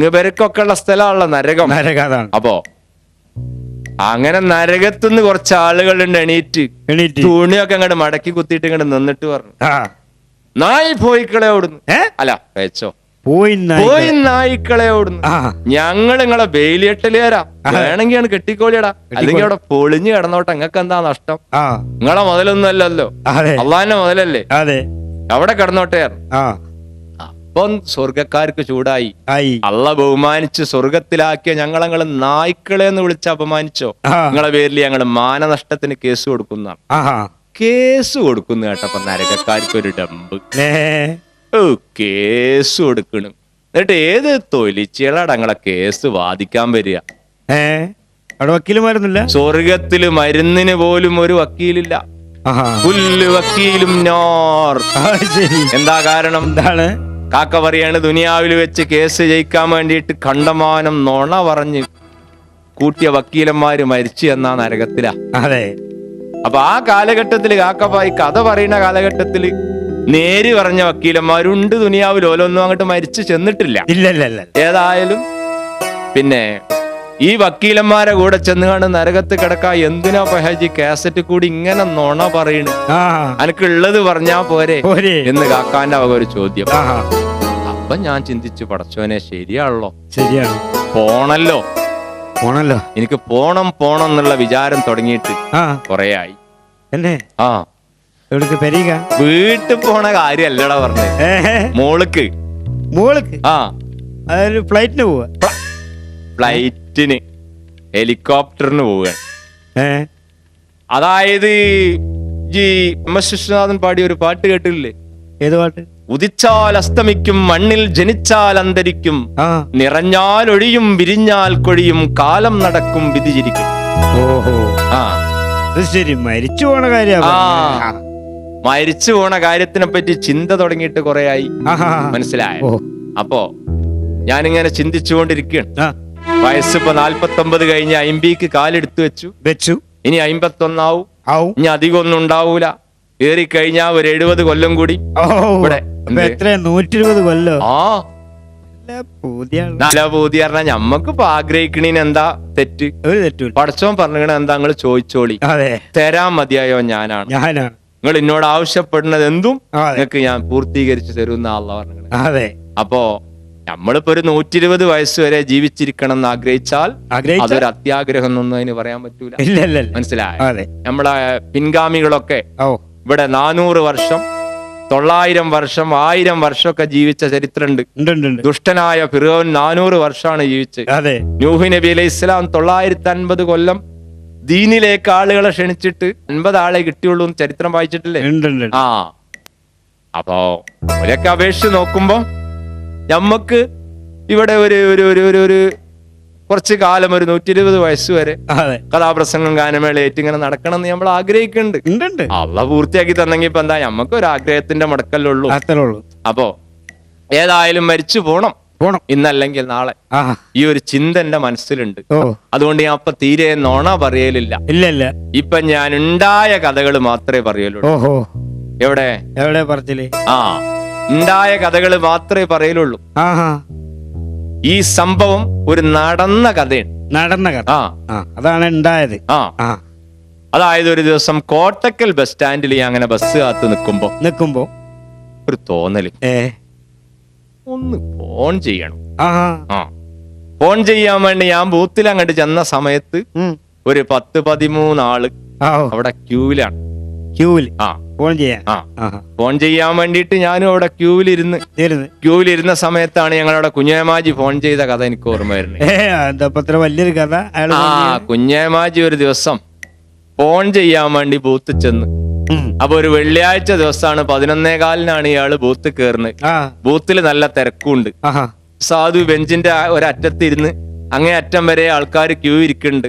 ഇവരൊക്കെ ഉള്ള സ്ഥലമാണല്ലോ നരകം. അപ്പോ അങ്ങനെ നരകത്തുനിന്ന് കുറച്ച് ആളുകളുണ്ട് എണീറ്റ് തുണിയൊക്കെ അങ്ങോട്ട് മടക്കി കുത്തിയിട്ട് ഇങ്ങോട്ട് നിന്നിട്ട് പറഞ്ഞു, നായി പോയിക്കളെ ഓടുന്നു. അല്ല വെച്ചോ, പോയി നായിക്കളെ ഓടുന്നു. ഞങ്ങൾ നിങ്ങളെ ബെയിലിയെട്ടല് തരാം, വേണമെങ്കിൽ കെട്ടിക്കോളിയടാ, അല്ലെങ്കിൽ അവിടെ പൊളിഞ്ഞു കിടന്നോട്ടെ, നിങ്ങൾക്ക് എന്താ നഷ്ടം? നിങ്ങളെ മുതലൊന്നും അല്ലല്ലോ, അള്ളാന്റെ മുതലല്ലേ, അവിടെ കിടന്നോട്ടെ. അപ്പം സ്വർഗക്കാർക്ക് ചൂടായി. അള്ള ബഹുമാനിച്ച് സ്വർഗത്തിലാക്കിയ ഞങ്ങളെ നായ്ക്കളെ എന്ന് വിളിച്ച് അപമാനിച്ചോ, നിങ്ങളെ പേരിൽ ഞങ്ങൾ മാനനഷ്ടത്തിന് കേസ് കൊടുക്കുന്ന കേട്ടപ്പോ നരകക്കാർക്ക് ഒരു ഡമ്പ്. കേസ് കൊടുക്കണം. എന്നിട്ട് ഏത് തൊലിച്ചികളാണ് ഞങ്ങളെ കേസ് വാദിക്കാൻ വരിക? വക്കീലുമാരുന്നില്ല സ്വർഗത്തില്. മരുന്നിന് പോലും ഒരു വക്കീലില്ല. പുല്ല് വക്കീലും നോർ. എന്താ കാരണം? എന്താണ്? കാക്ക പറയാണ്, ദുനിയാവിൽ വെച്ച് കേസ് ജയിക്കാൻ വേണ്ടിയിട്ട് കണ്ടമാനം നുണ പറഞ്ഞ് കൂട്ടിയ വക്കീലന്മാര് മരിച്ചു എന്നാ നരകത്തിലാ. അപ്പൊ ആ കാലഘട്ടത്തില് കാക്കപ്പായി കഥ പറയുന്ന കാലഘട്ടത്തില് നേര് പറഞ്ഞ വക്കീലന്മാരുണ്ട് ദുനിയാവിൽ. ഓലൊന്നും അങ്ങോട്ട് മരിച്ചു ചെന്നിട്ടില്ല. ഏതായാലും പിന്നെ ഈ വക്കീലന്മാരെ കൂടെ ചെന്നുകാണ് നരകത്ത് കിടക്കാ. എന്തിനാ പഹാജി കാസറ്റ് കൂടി ഇങ്ങനെ നുണ പറയണ്? അനക്കുള്ളത് പറഞ്ഞാ പോരെ എന്ന് കാക്കാന്റെ വക ഒരു ചോദ്യം. അപ്പൊ ഞാൻ ചിന്തിച്ചു, പടച്ചോനെ ശരിയാണല്ലോ, ശരിയാണ്, പോണല്ലോ. എനിക്ക് പോണം എന്നുള്ള വിചാരം തുടങ്ങിയിട്ട് കൊറേ ആയി. വീട്ടിൽ പോണ കാര്യല്ലടാ പറഞ്ഞത്, മോൾക്ക് ഫ്ലൈറ്റിന് പോവാ. ഫ്ലൈറ്റിന്, ഹെലികോപ്റ്ററിന് പോവുകയാണ്. അതായത് വിശ്വനാഥൻ പാടിയ ഒരു പാട്ട് കേട്ടില്ലേ? ഏത് പാട്ട്? ഉദിച്ചാൽ അസ്തമിക്കും, മണ്ണിൽ ജനിച്ചാൽ അന്തരിക്കും, നിറഞ്ഞാൽ ഒഴിയും, വിരിഞ്ഞാൽ കൊഴിയും, കാലം നടക്കും, വിധിച്ചിരിക്കും. ഓഹോ, ശരി, മരിച്ചു പോണ കാര്യം. മരിച്ചു പോണ കാര്യത്തിനെ പറ്റി ചിന്ത തുടങ്ങിയിട്ട് കുറെ ആയി. മനസ്സിലായോ? അപ്പോ ഞാനിങ്ങനെ ചിന്തിച്ചുകൊണ്ടിരിക്കുകയാണ്. വയസ്സിപ്പോ 49 കഴിഞ്ഞ് 50 കാലെടുത്തു വെച്ചു. ഇനി 51 ആവും. ഇനി അധികം ഒന്നും ഉണ്ടാവൂല. ഏറിക്കഴിഞ്ഞാ ഒരു 70 കൊല്ലം കൂടി ഇവിടെ. 120 കൊല്ലം. നല്ല പൂതി പറഞ്ഞാ ഞമ്മക്കിപ്പോ ആഗ്രഹിക്കണീന് എന്താ തെറ്റ്? പടച്ചോൻ പറഞ്ഞ എന്താ നിങ്ങൾ ചോദിച്ചോളി, തരാൻ മതിയായോ ഞാനാണ്. നിങ്ങൾ എന്നോട് ആവശ്യപ്പെടുന്നത് എന്തും നിങ്ങൾക്ക് ഞാൻ പൂർത്തീകരിച്ചു തരുന്ന ആളാ പറഞ്ഞത്. അപ്പോ നമ്മളിപ്പോ ഒരു 120 വയസ്സ് വരെ ജീവിച്ചിരിക്കണം എന്ന് ആഗ്രഹിച്ചാൽ അതൊരു അത്യാഗ്രഹം എന്നൊന്നും അതിന് പറയാൻ പറ്റൂല. മനസ്സിലായോ? നമ്മളെ പിൻഗാമികളൊക്കെ ഇവിടെ 400 വർഷം 900 വർഷം 1000 വർഷമൊക്കെ ജീവിച്ച ചരിത്രമുണ്ട്. ദുഷ്ടനായ ഫിറോൻ 400 വർഷമാണ് ജീവിച്ചത്. നൂഹ് നബി അലൈഹി ഇസ്ലാം 950 കൊല്ലം ദീനിലേക്ക് ആളുകളെ ക്ഷണിച്ചിട്ട് 50 ആളെ കിട്ടിയുള്ളൂ എന്ന് ചരിത്രം വായിച്ചിട്ടില്ലേ? അപ്പോ അവരൊക്കെ അപേക്ഷിച്ച് നോക്കുമ്പോ നമ്മക്ക് ഇവിടെ ഒരു കുറച്ചു കാലം ഒരു 120 വയസ്സ് വരെ കഥാപ്രസംഗം ഗാനമേളയായിട്ട് ഇങ്ങനെ നടക്കണം എന്ന് നമ്മൾ ആഗ്രഹിക്കുന്നുണ്ട്. അള്ള പൂർത്തിയാക്കി തന്നെങ്കിൽ ഇപ്പൊ എന്താ, നമ്മക്ക് ഒരു ആഗ്രഹത്തിന്റെ മടക്കല്ലുള്ളൂ. അപ്പോ ഏതായാലും മരിച്ചു പോണം, ഇന്നല്ലെങ്കിൽ നാളെ. ഈ ഒരു ചിന്ത എന്റെ മനസ്സിലുണ്ട്. അതുകൊണ്ട് ഞാൻ അപ്പൊ തീരെ നോണ പറയലില്ല. ഇപ്പൊ ഞാൻ ഉണ്ടായ കഥകൾ മാത്രമേ പറയലുള്ളൂ. എവിടെ പറച്ചില്ലേ? ഉണ്ടായ കഥകൾ മാത്രമേ പറയലുള്ളൂ. ഈ സംഭവം ഒരു നടന്ന കഥയാണ്. അതാണ് ഉണ്ടായത്. അതായത് ഒരു ദിവസം കോട്ടക്കൽ ബസ് സ്റ്റാൻഡിൽ അങ്ങനെ ബസ് കാത്ത് നിൽക്കുമ്പോ ഒരു തോന്നല്, ഒന്ന് ഫോൺ ചെയ്യണം. ഫോൺ ചെയ്യാൻ വേണ്ടി ഞാൻ ബൂത്തിൽ അങ്ങോട്ട് ചെന്ന സമയത്ത് ഒരു 10-13 ആള് അവിടെ ക്യൂവിലാണ്. ഫോൺ ചെയ്യാൻ വേണ്ടിട്ട് ഞാനും അവിടെ ക്യൂവിലിരുന്ന സമയത്താണ് ഞങ്ങളവിടെ കുഞ്ഞേമാജി ഫോൺ ചെയ്ത കഥ എനിക്ക് ഓർമ്മ വരുന്നത്. വലിയൊരു കഥ. കുഞ്ഞേമാജി ഒരു ദിവസം ഫോൺ ചെയ്യാൻ വേണ്ടി ബൂത്ത് ചെന്ന്. അപ്പൊ ഒരു വെള്ളിയാഴ്ച ദിവസമാണ്, 11:15 ഇയാള് ബൂത്ത് കയറുന്നത്. ബൂത്തിൽ നല്ല തിരക്കുണ്ട്. സാധു ബെഞ്ചിന്റെ ഒരറ്റത്തിരുന്ന് അങ്ങേ അറ്റം വരെ ആൾക്കാർ ക്യൂ ഇരിക്കുന്നുണ്ട്.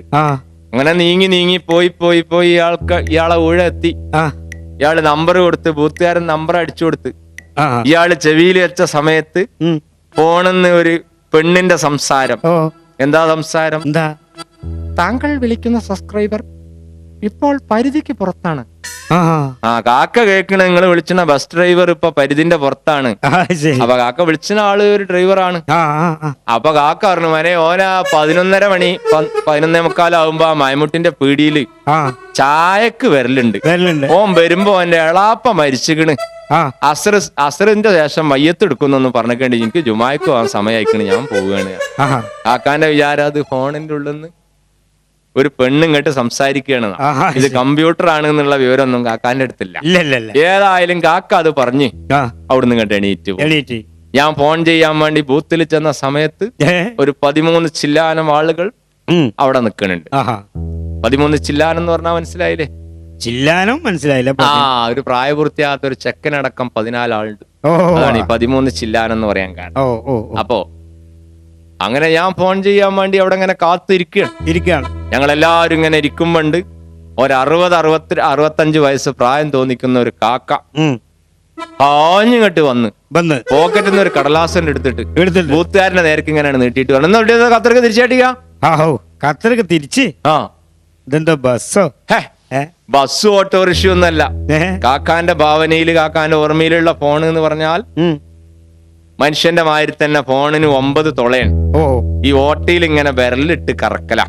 അങ്ങനെ നീങ്ങി പോയി ഇയാളെ ഊഴെത്തി. ഇയാള് നമ്പർ കൊടുത്ത്, ബൂത്തുകാരൻ നമ്പർ അടിച്ചു കൊടുത്ത്. ഇയാള് ചെവിയിൽ വെച്ച സമയത്ത് ഫോണെന്ന് ഒരു പെണ്ണിന്റെ സംസാരം. എന്താ സംസാരം? താങ്കൾ വിളിക്കുന്ന സബ്സ്ക്രൈബർ ഇപ്പോൾ പരിധിക്ക് പുറത്താണ്. കാക്ക കേൾക്കണ നിങ്ങൾ വിളിച്ചിന ബസ് ഡ്രൈവർ ഇപ്പൊ പരിധിന്റെ പുറത്താണ്. അപ്പൊ കാക്ക വിളിച്ചിന ആള് ഒരു ഡ്രൈവറാണ്. അപ്പൊ കാക്ക പറഞ്ഞു, മനെ ഓന 11:30 മണി 11:45 ആവുമ്പോ ആ മൈമുട്ടിന്റെ പീടിയില് ചായക്ക് വരലുണ്ട്. ഓൻ വരുമ്പോ എന്റെ എളാപ്പ മരിച്ചിക്കണ്. അസറിന്റെ ശേഷം മയ്യത്തെടുക്കുന്നൊന്നും പറഞ്ഞിട്ടുണ്ട്. എനിക്ക് ജുമായ്ക്ക് പോകാൻ സമയമായിക്കണ്, ഞാൻ പോവുകയാണ്. കാക്കാന്റെ വിചാരം അത് ഫോണിന്റെ ഉള്ളിന്ന് ഒരു പെണ്ണിങ്ങോട്ട് സംസാരിക്കുകയാണ്. ഇത് കമ്പ്യൂട്ടർ ആണ് എന്നുള്ള വിവരമൊന്നും കാക്കാന്റെ അടുത്തില്ല. ഏതായാലും കാക്ക അത് പറഞ്ഞ് അവിടുന്ന് ഇങ്ങോട്ട് എണീറ്റ് ഞാൻ ഫോൺ ചെയ്യാൻ വേണ്ടി ബൂത്തിൽ ചെന്ന സമയത്ത് ഒരു 13 ചില്ലാനം ആളുകൾ അവിടെ നിൽക്കുന്നുണ്ട്. 13 ചില്ലാനം എന്ന് പറഞ്ഞാൽ മനസ്സിലായില്ലേ? മനസ്സിലായില്ല. ഒരു പ്രായപൂർത്തിയാകാത്ത ഒരു ചെക്കനടക്കം 14 ആളുണ്ട്. അതാണ് ഈ 13 ചില്ലാനം എന്ന് പറയാൻ കാരണം. അപ്പോ അങ്ങനെ ഞാൻ ഫോൺ ചെയ്യാൻ വേണ്ടി അവിടെ ഇങ്ങനെ കാത്തിരിക്കുകയാണ്. ഞങ്ങളെല്ലാവരും ഇങ്ങനെ ഇരിക്കുമ്പോണ്ട് ഒരു 60-65 വയസ്സ് പ്രായം തോന്നിക്കുന്ന ഒരു കാക്ക ആഞ്ഞിങ്ങോട്ട് വന്ന് പോക്കറ്റിൽ നിന്ന് ഒരു കടലാസന്റെ എടുത്തിട്ട് ബൂത്തുകാരന്റെ നേരക്ക് ഇങ്ങനെയാണ് നീട്ടിയിട്ട് പറഞ്ഞു, ഖത്തർക്ക് തിരിച്ചാട്ടിക്ക തിരിച്ച്. ഇതെന്താ ബസ്സോ? ബസ് ഓട്ടോറിക്ഷ ഒന്നല്ല. കാക്കാന്റെ ഭാവനയിൽ കാക്കാന്റെ ഓർമ്മയിലുള്ള ഫോൺ എന്ന് പറഞ്ഞാൽ മനുഷ്യന്റെ മാതിരി തന്നെ ഫോണിന് 9 തുളയാണ്. ഈ ഓട്ടയിൽ ഇങ്ങനെ വിരലിട്ട് കറക്കല.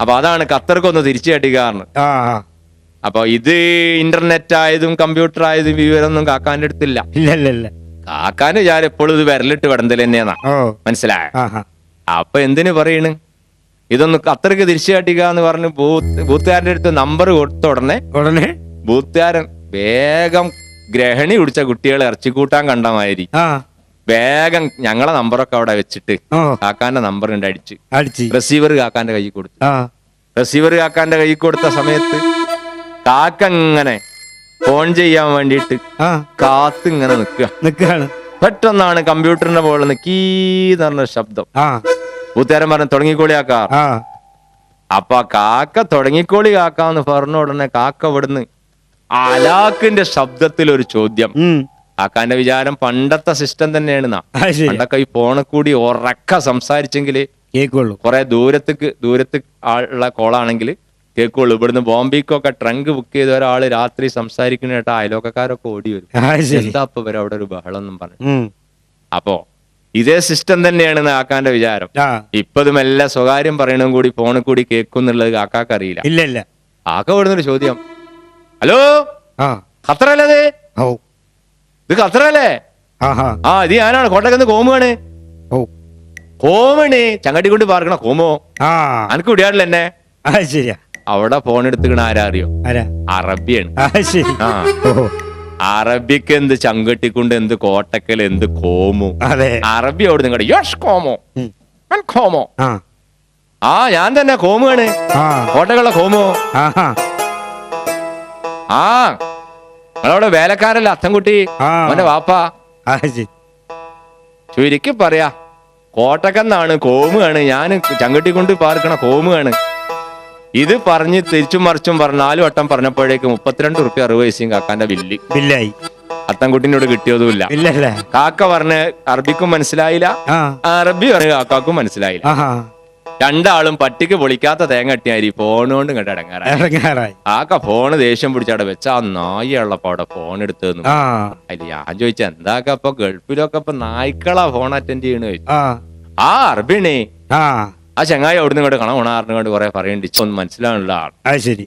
അപ്പൊ അതാണ് ഖത്തർക്കൊന്ന് തിരിച്ചു കാട്ടിക്കാറുണ്ട്. അപ്പൊ ഇത് ഇന്റർനെറ്റ് ആയതും കമ്പ്യൂട്ടർ ആയതും വിവരമൊന്നും കാക്കാന്റെ അടുത്തില്ല. കാക്കാന്റെ വിചാരം എപ്പോഴും ഇത് വിരലിട്ട് വിടന്തൽ തന്നെയാ. മനസ്സിലായ? അപ്പൊ എന്തിനു പറയണ്, ഇതൊന്ന് ഖത്തർക്ക് തിരിച്ചു കാട്ടിക്ക എന്ന് പറഞ്ഞ് ബൂത്തുകാരന്റെ അടുത്ത് നമ്പർ കൊടുത്ത ഉടനെ ബൂത്തുകാരൻ വേഗം ഗ്രഹണി കുടിച്ച കുട്ടികളെ ഇറച്ചിക്കൂട്ടാൻ കണ്ട മാതിരി വേഗം ഞങ്ങളെ നമ്പറൊക്കെ അവിടെ വെച്ചിട്ട് കാക്കാന്റെ നമ്പർ ഉണ്ട് അടിച്ച് റിസീവർ കാക്കാന്റെ കൈ കൊടുത്തു. റിസീവർ കാക്കാന്റെ കൈ കൊടുത്ത സമയത്ത് കാക്ക ഇങ്ങനെ ഫോൺ ചെയ്യാൻ വേണ്ടിയിട്ട് കാത്ത് ഇങ്ങനെ നിൽക്കുകയാണ്. പെട്ടെന്നാണ് കമ്പ്യൂട്ടറിന്റെ മുകളിൽ നിക്കീന്ന് പറഞ്ഞ ശബ്ദം. ബൂത്തുകാരൻ പറഞ്ഞു, തുടങ്ങിക്കോളി കാക്ക. അപ്പൊ കാക്ക തുടങ്ങിക്കോളി കാക്കാന്ന് പറഞ്ഞ ഉടനെ കാക്ക ഇവിടുന്ന് അലാക്കിന്റെ ശബ്ദത്തിൽ ഒരു ചോദ്യം. കാക്കാന്റെ വിചാരം പണ്ടത്തെ സിസ്റ്റം തന്നെയാണ്. പണ്ടൊക്കെ ഈ ഫോണിൽ കൂടി ഉറക്ക സംസാരിച്ചെങ്കിൽ കേക്കുള്ളൂ. കുറെ ദൂരത്ത് ഉള്ള കോളാണെങ്കിൽ കേൾക്കുള്ളൂ. ഇവിടുന്ന് ബോംബെക്കൊക്കെ ട്രങ്ക് ബുക്ക് ചെയ്ത ഒരാള് രാത്രി സംസാരിക്കുന്ന കേട്ടാ അയലോക്കാരൊക്കെ ഓടി വരും. എന്താ ഇപ്പൊ ഇവര് അവിടെ ഒരു ബഹളം എന്നും പറഞ്ഞു. അപ്പോ ഇതേ സിസ്റ്റം തന്നെയാണ് കാക്കാന്റെ വിചാരം. ഇപ്പത് മെല്ലെ സ്വകാര്യം പറയണതും കൂടി ഫോണിൽ കൂടി കേൾക്കുന്നുള്ളത് കാക്കാക്ക് അറിയില്ല. ഇല്ല. കാക്ക വിടുന്നൊരു ചോദ്യം, ഹലോ ഖത്തറല്ലേ? ഇത് ഖത്തറല്ലേ? ഇത് ഞാനാണ്, കോട്ടക്കന്ന് കോമാണ്. കോമണ് ചങ്ങട്ടി കൊണ്ട് പാർക്കണ കോമോ, അനക്ക് വിടിയാടില്ല എന്നെ. ശരിയാ. അവിടെ ഫോൺ എടുത്തുക്കണ ആരാ അറിയോ? അറബിയാണ്. അറബിക്ക് എന്ത് ചങ്കട്ടിക്കൊണ്ട്, എന്ത് കോട്ടക്കൽ, എന്ത് കോമോ. അറബി അവിടെ നിങ്ങളുടെ യോഷ് കോമോ കോമോ. ഞാൻ തന്നെ കോമാണ്, കോട്ടക്കുള്ള കോമോ. നിങ്ങളവിടെ വേലക്കാരല്ല അത്തൻകുട്ടി, അവന്റെ വാപ്പാ. ചുരുക്കി പറയാ, കോട്ടക്കെന്നാണ്, കോമുകയാണ്. ഞാൻ ചങ്കട്ടി കൊണ്ട് പാർക്കണ കോമുകയാണ്. ഇത് പറഞ്ഞ് തിരിച്ചും മറിച്ചും പറഞ്ഞ 4 വട്ടം പറഞ്ഞപ്പോഴേക്ക് 32 റുപ്യ 60 പൈസയും കാക്കാന്റെ ബില്ലായി. അത്തൻകുട്ടിനോട് കിട്ടിയതുമില്ല. കാക്ക പറഞ്ഞ് അറബിക്കും മനസ്സിലായില്ല, അറബി പറഞ്ഞ് കാക്കാക്കും മനസ്സിലായില്ല. രണ്ടാളും പട്ടിക്ക് പൊളിക്കാത്ത തേങ്ങ കട്ടിയായി ഫോണുകൊണ്ട് ഇങ്ങോട്ട് ഇടങ്ങാറായി. കാക്ക ഫോണ് ദേഷ്യം പിടിച്ചവിടെ വെച്ച ആ നായിയുള്ളപ്പോ അവിടെ ഫോൺ എടുത്തു. അതില് ഞാൻ ചോദിച്ച എന്താക്ക ഇപ്പൊ ഗൾഫിലൊക്കെ ഇപ്പൊ നായ്ക്കളാ ഫോൺ അറ്റൻഡ് ചെയ്യണ ചോദിച്ചു. അറബിണേ. ആ ചങ്ങായി അവിടുന്ന് ഇങ്ങോട്ട് കണവണാറിനോട് കുറെ പറയണ്ടി ഒന്നും മനസ്സിലാവുന്നില്ല ആൾ. ശരി.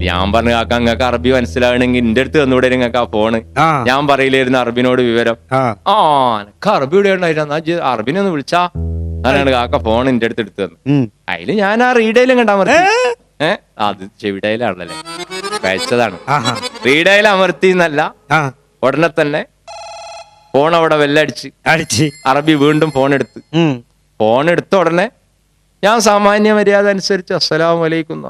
ഞാൻ പറഞ്ഞു കാക്ക നിങ്ങൾക്ക് അറബി മനസ്സിലാവണമെങ്കിൽ എന്റെ അടുത്ത് തന്നൂടെ നിങ്ങൾക്ക് ആ ഫോണ്. ഞാൻ പറയില്ലായിരുന്നു അറബിനോട് വിവരം. എനിക്ക് അറബിയുടെ ഉണ്ടായിരുന്നു, അറബിനെ ഒന്ന് വിളിച്ചാ. അതാണ് കാക്ക ഫോൺ എന്റെ അടുത്ത് എടുത്തു തന്നു. അതില് ഞാൻ ആ റീഡയിലും കണ്ടാ മതി. അത് ചെവിടയിലാണല്ലേ കഴിച്ചതാണ്. റീഡയിൽ അമർത്തി എന്നല്ല, ഉടനെ തന്നെ ഫോൺ അവിടെ വെല്ലടിച്ച് അറബി വീണ്ടും ഫോൺ എടുത്ത ഉടനെ ഞാൻ സാമാന്യ മര്യാദ അനുസരിച്ച് അസ്സലാമു അലൈക്കും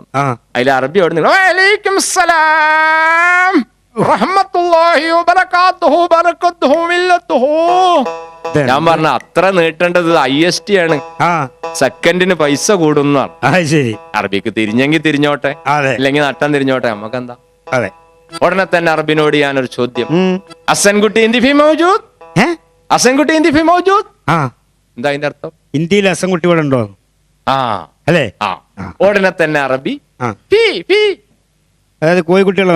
അതിൽ അറബി അവിടെ നിന്ന് വഅലൈക്കും സലാം റഹ്മത്തുള്ളാഹി വബറകാതുഹു ബറകത്തുഹു മില്ലത്തുഹു. ഞാൻ പറഞ്ഞ അത്ര നീട്ടേണ്ടത് IST ആണ്, സെക്കൻഡിന് പൈസ കൂടുന്നതാണ്. അറബിക്ക് തിരിഞ്ഞെങ്കിൽ തിരിഞ്ഞോട്ടെ, അല്ലെങ്കിൽ നട്ടം തിരിഞ്ഞോട്ടെ, നമുക്കെന്താ. ഉടനെ തന്നെ അറബിനോട് ഞാനൊരു ചോദ്യം, അസൻകുട്ടി ഇന്ദി ഫി മൗജൂദ്, അസൻകുട്ടി ഇന്ദി ഫി മൗജൂദ്. എന്താ അതിന്റെ അർത്ഥം? ഇന്ത്യയിൽ അസൻകുട്ടി ഇവിടെ ഉണ്ടോ അല്ലേ? ഉടനെ തന്നെ അറബി അതായത് കോഴിക്കുട്ടികളെ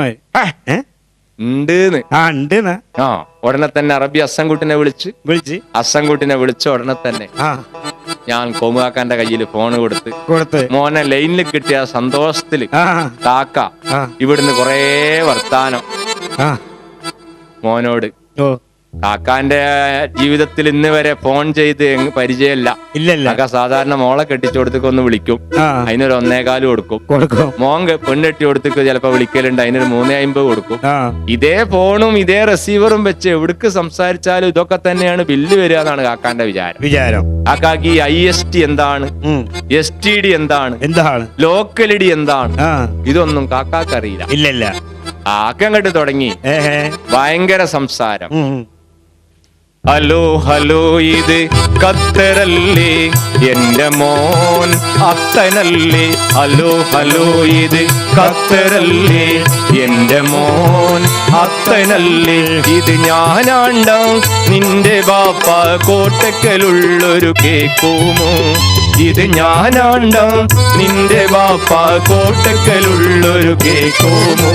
ഉടനെ തന്നെ അറബി അസൻകുട്ടിനെ വിളിച്ച് അസൻകുട്ടിനെ വിളിച്ച ഉടനെ തന്നെ ഞാൻ കോമുകാക്കാന്റെ കയ്യിൽ ഫോൺ കൊടുത്ത് മോനെ ലൈനിൽ കിട്ടിയ സന്തോഷത്തില് കാക്ക ഇവിടുന്ന് കൊറേ വർത്താനം മോനോട്. കാക്കാന്റെ ജീവിതത്തിൽ ഇന്ന് വരെ ഫോൺ ചെയ്ത് പരിചയമില്ല. കാക്ക സാധാരണ മോളെ കെട്ടിച്ചു കൊടുത്തേക്ക് ഒന്ന് വിളിക്കും, അതിനൊരു 1.25 കൊടുക്കും. മോൻ പെണ്ണെട്ടി കൊടുത്തേക്ക് ചിലപ്പോ വിളിക്കലുണ്ട്, അതിനൊരു 3.50 കൊടുക്കും. ഇതേ ഫോണും ഇതേ റിസീവറും വെച്ച് എവിടേക്ക് സംസാരിച്ചാലും ഇതൊക്കെ തന്നെയാണ് ബില്ല് വരിക എന്നാണ് കാക്കാന്റെ വിചാരം. കാക്കാക്ക് ഈ IST എന്താണ്, STD എന്താണ്, ലോക്കലിടി എന്താണ്, ഇതൊന്നും കാക്കാക്ക് അറിയില്ല. കാക്കങ്ങട്ട് തുടങ്ങി ഭയങ്കര സംസാരം. ഹലോ ഹലോ ഇത് ഖത്തറല്ലേ, എന്റെ മോൻ അത്തനല്ലേ. ഹലോ ഹലോ ഇത് ഖത്തറല്ലേ, എന്റെ മോൻ അത്തനല്ലേ. ഇത് ഞാനാണ്ട നിന്റെ ബാപ്പ കോട്ടക്കലുള്ളൊരു കേക്കുമോ. ഇത് ഞാനാണ്ട നിന്റെ ബാപ്പ കോട്ടക്കലുള്ളൊരു കേക്കുമോ,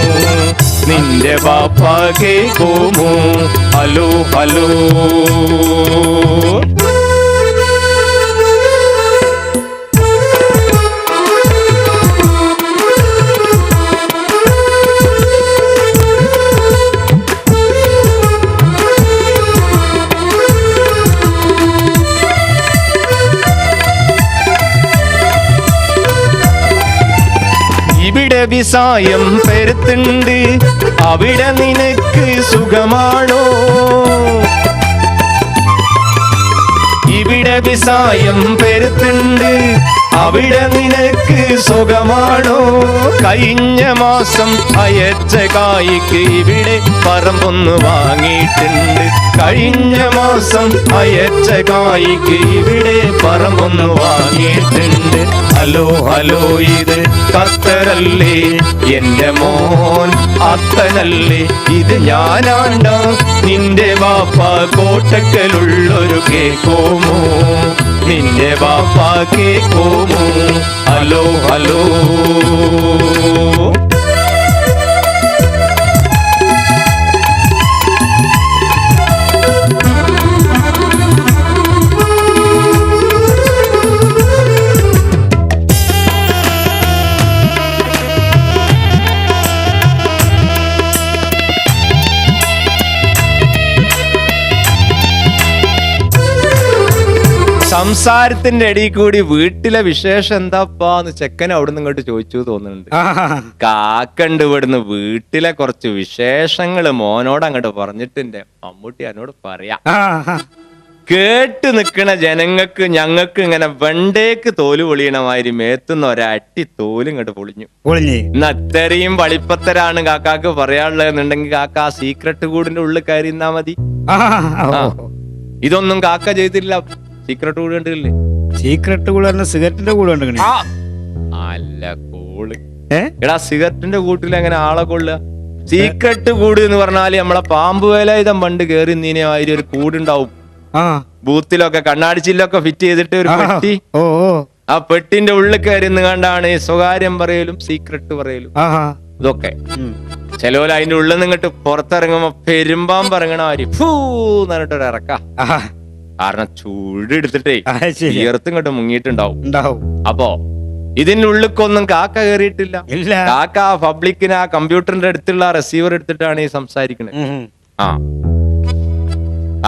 നിന്റെ ബാപ്പ കേക്കുമോ. Hello hello. ഇവിടെ വിസായം പെരുത്തുണ്ട്, അവിടെ നിനക്ക് സുഖമാണോ. ഇവിടെ വിസായം പെരുത്തുണ്ട്, അവിടെ നിനക്ക് സുഖമാണോ. കഴിഞ്ഞ മാസം അയച്ച കായ്ക്ക് ഇവിടെ പറമ്പൊന്ന് വാങ്ങിയിട്ടുണ്ട്. കഴിഞ്ഞ മാസം അയച്ച കായ്ക്ക് ഇവിടെ പറമ്പൊന്ന് വാങ്ങിയിട്ടുണ്ട്. ഹലോ ഹലോ ഇത് ഖത്തറല്ലേ, എന്റെ മോൻ അത്തനല്ലേ, ഇത് ഞാനാണ്ട നിന്റെ വാപ്പ കോട്ടക്കലുള്ളൊരു കേക്കോമോ, നിന്റെ വാപ്പ കേക്കോമോ, ഹലോ ഹലോ. സംസാരത്തിന്റെ ഇടയിൽ കൂടി വീട്ടിലെ വിശേഷം എന്താപ്പാന്ന് ചെക്കൻ അവിടുന്ന് ഇങ്ങോട്ട് ചോദിച്ചു തോന്നുന്നുണ്ട്. കാക്കണ്ട് ഇവിടുന്ന് വീട്ടിലെ കുറച്ച് വിശേഷങ്ങള് മോനോട് അങ്ങോട്ട് പറഞ്ഞിട്ടുണ്ട്. മമ്മൂട്ടി എന്നോട് പറയാ, കേട്ട് നിക്കണ ജനങ്ങൾക്ക് ഞങ്ങൾക്ക് ഇങ്ങനെ വെണ്ടേക്ക് തോല് പൊളിയണ മാതിരി മേത്തുന്ന ഒരട്ടി തോല് ഇങ്ങോട്ട് പൊളിഞ്ഞു. ഇന്ന് അത്രയും വളിപ്പത്തരാണ് കാക്കാക്ക് പറയാനുള്ളതെന്നുണ്ടെങ്കിൽ കാക്ക ആ സീക്രട്ട് കൂടിന്റെ ഉള്ളിൽ കയറി നിന്നാ മതി. ഇതൊന്നും കാക്ക ചെയ്തില്ല. സീക്രട്ട് കൂട് കണ്ടില്ലേ? സീക്രട്ട് കൂട് പറഞ്ഞ സിഗരറ്റിന്റെ കൂട് കണ്ടു. അല്ല കൂള് എടാ, സിഗരറ്റിന്റെ കൂട്ടിൽ എങ്ങനെ ആളെ കൊള്ളുക? സീക്രട്ട് കൂട് എന്ന് പറഞ്ഞാല് നമ്മളെ പാമ്പ് വേലായുധം പണ്ട് കേറി നീനെ ആയി ഒരു കൂടുണ്ടാവും. ബൂത്തിലൊക്കെ കണ്ണാടിച്ചില്ലൊക്കെ ഫിറ്റ് ചെയ്തിട്ട് ഒരു പെട്ടി. ആ പെട്ടിന്റെ ഉള്ളിൽ കയറി കണ്ടാണ് സ്വകാര്യം പറയലും സീക്രട്ട് പറയലും ഇതൊക്കെ. ചിലവര് അതിന്റെ ഉള്ളിൽ നിന്നിട്ട് പുറത്തിറങ്ങുമ്പോ പെരുമ്പാമ്പ് ഇറങ്ങണ ആര് ഫൂന്ന് പറഞ്ഞിട്ടൊരു ഇറക്ക. കാരണം ചൂടെടുത്തിട്ടേ ഈർത്തും ഇങ്ങോട്ട് മുങ്ങിയിട്ടുണ്ടാവും. അപ്പോ ഇതിന്റെ ഉള്ളിക്കൊന്നും കാക്ക കയറിയിട്ടില്ല. കാക്ക പബ്ലിക്കിന് ആ കമ്പ്യൂട്ടറിന്റെ അടുത്തുള്ള റിസീവർ എടുത്തിട്ടാണ് ഈ സംസാരിക്കണത്. ആ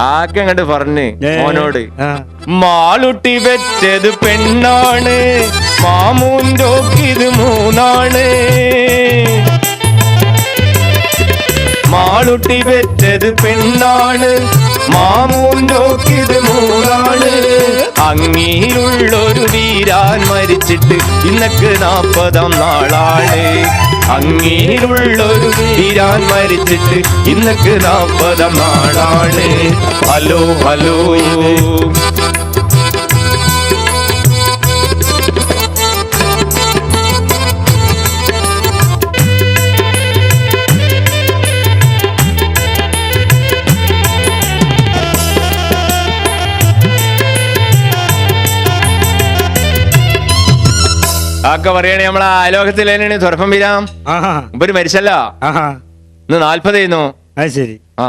കാക്ക അങ്ങോട്ട് പറഞ്ഞ് മോനോട്, മാളുട്ടി വെച്ചത് പെണ്ണാണ്, മാമൂന്റോക്കിത് മൂന്നാണ്, മാളുട്ടി വെച്ചത് പെണ്ണാണ്, മാമൂന്റോക്കിത് മൂന്നാണ്, അങ്ങീലുള്ളൊരു വീരാൻ മരിച്ചിട്ട് ഇന്നക്ക് 40-ാം നാളാണ്, അങ്ങീലുള്ളൊരു വീരാൻ മരിച്ചിട്ട് ഇന്നക്ക് 40-ാം നാളാണ്, ഹലോ ഹലോ. കാക്ക പറയണേ, നമ്മളെ അയലോകത്തിലേനാണ് തുറപ്പം വീരാം ഇവര് മരിച്ചല്ലോ, ഇന്ന് 40 ചെയ്യുന്നു. ശരി. ആ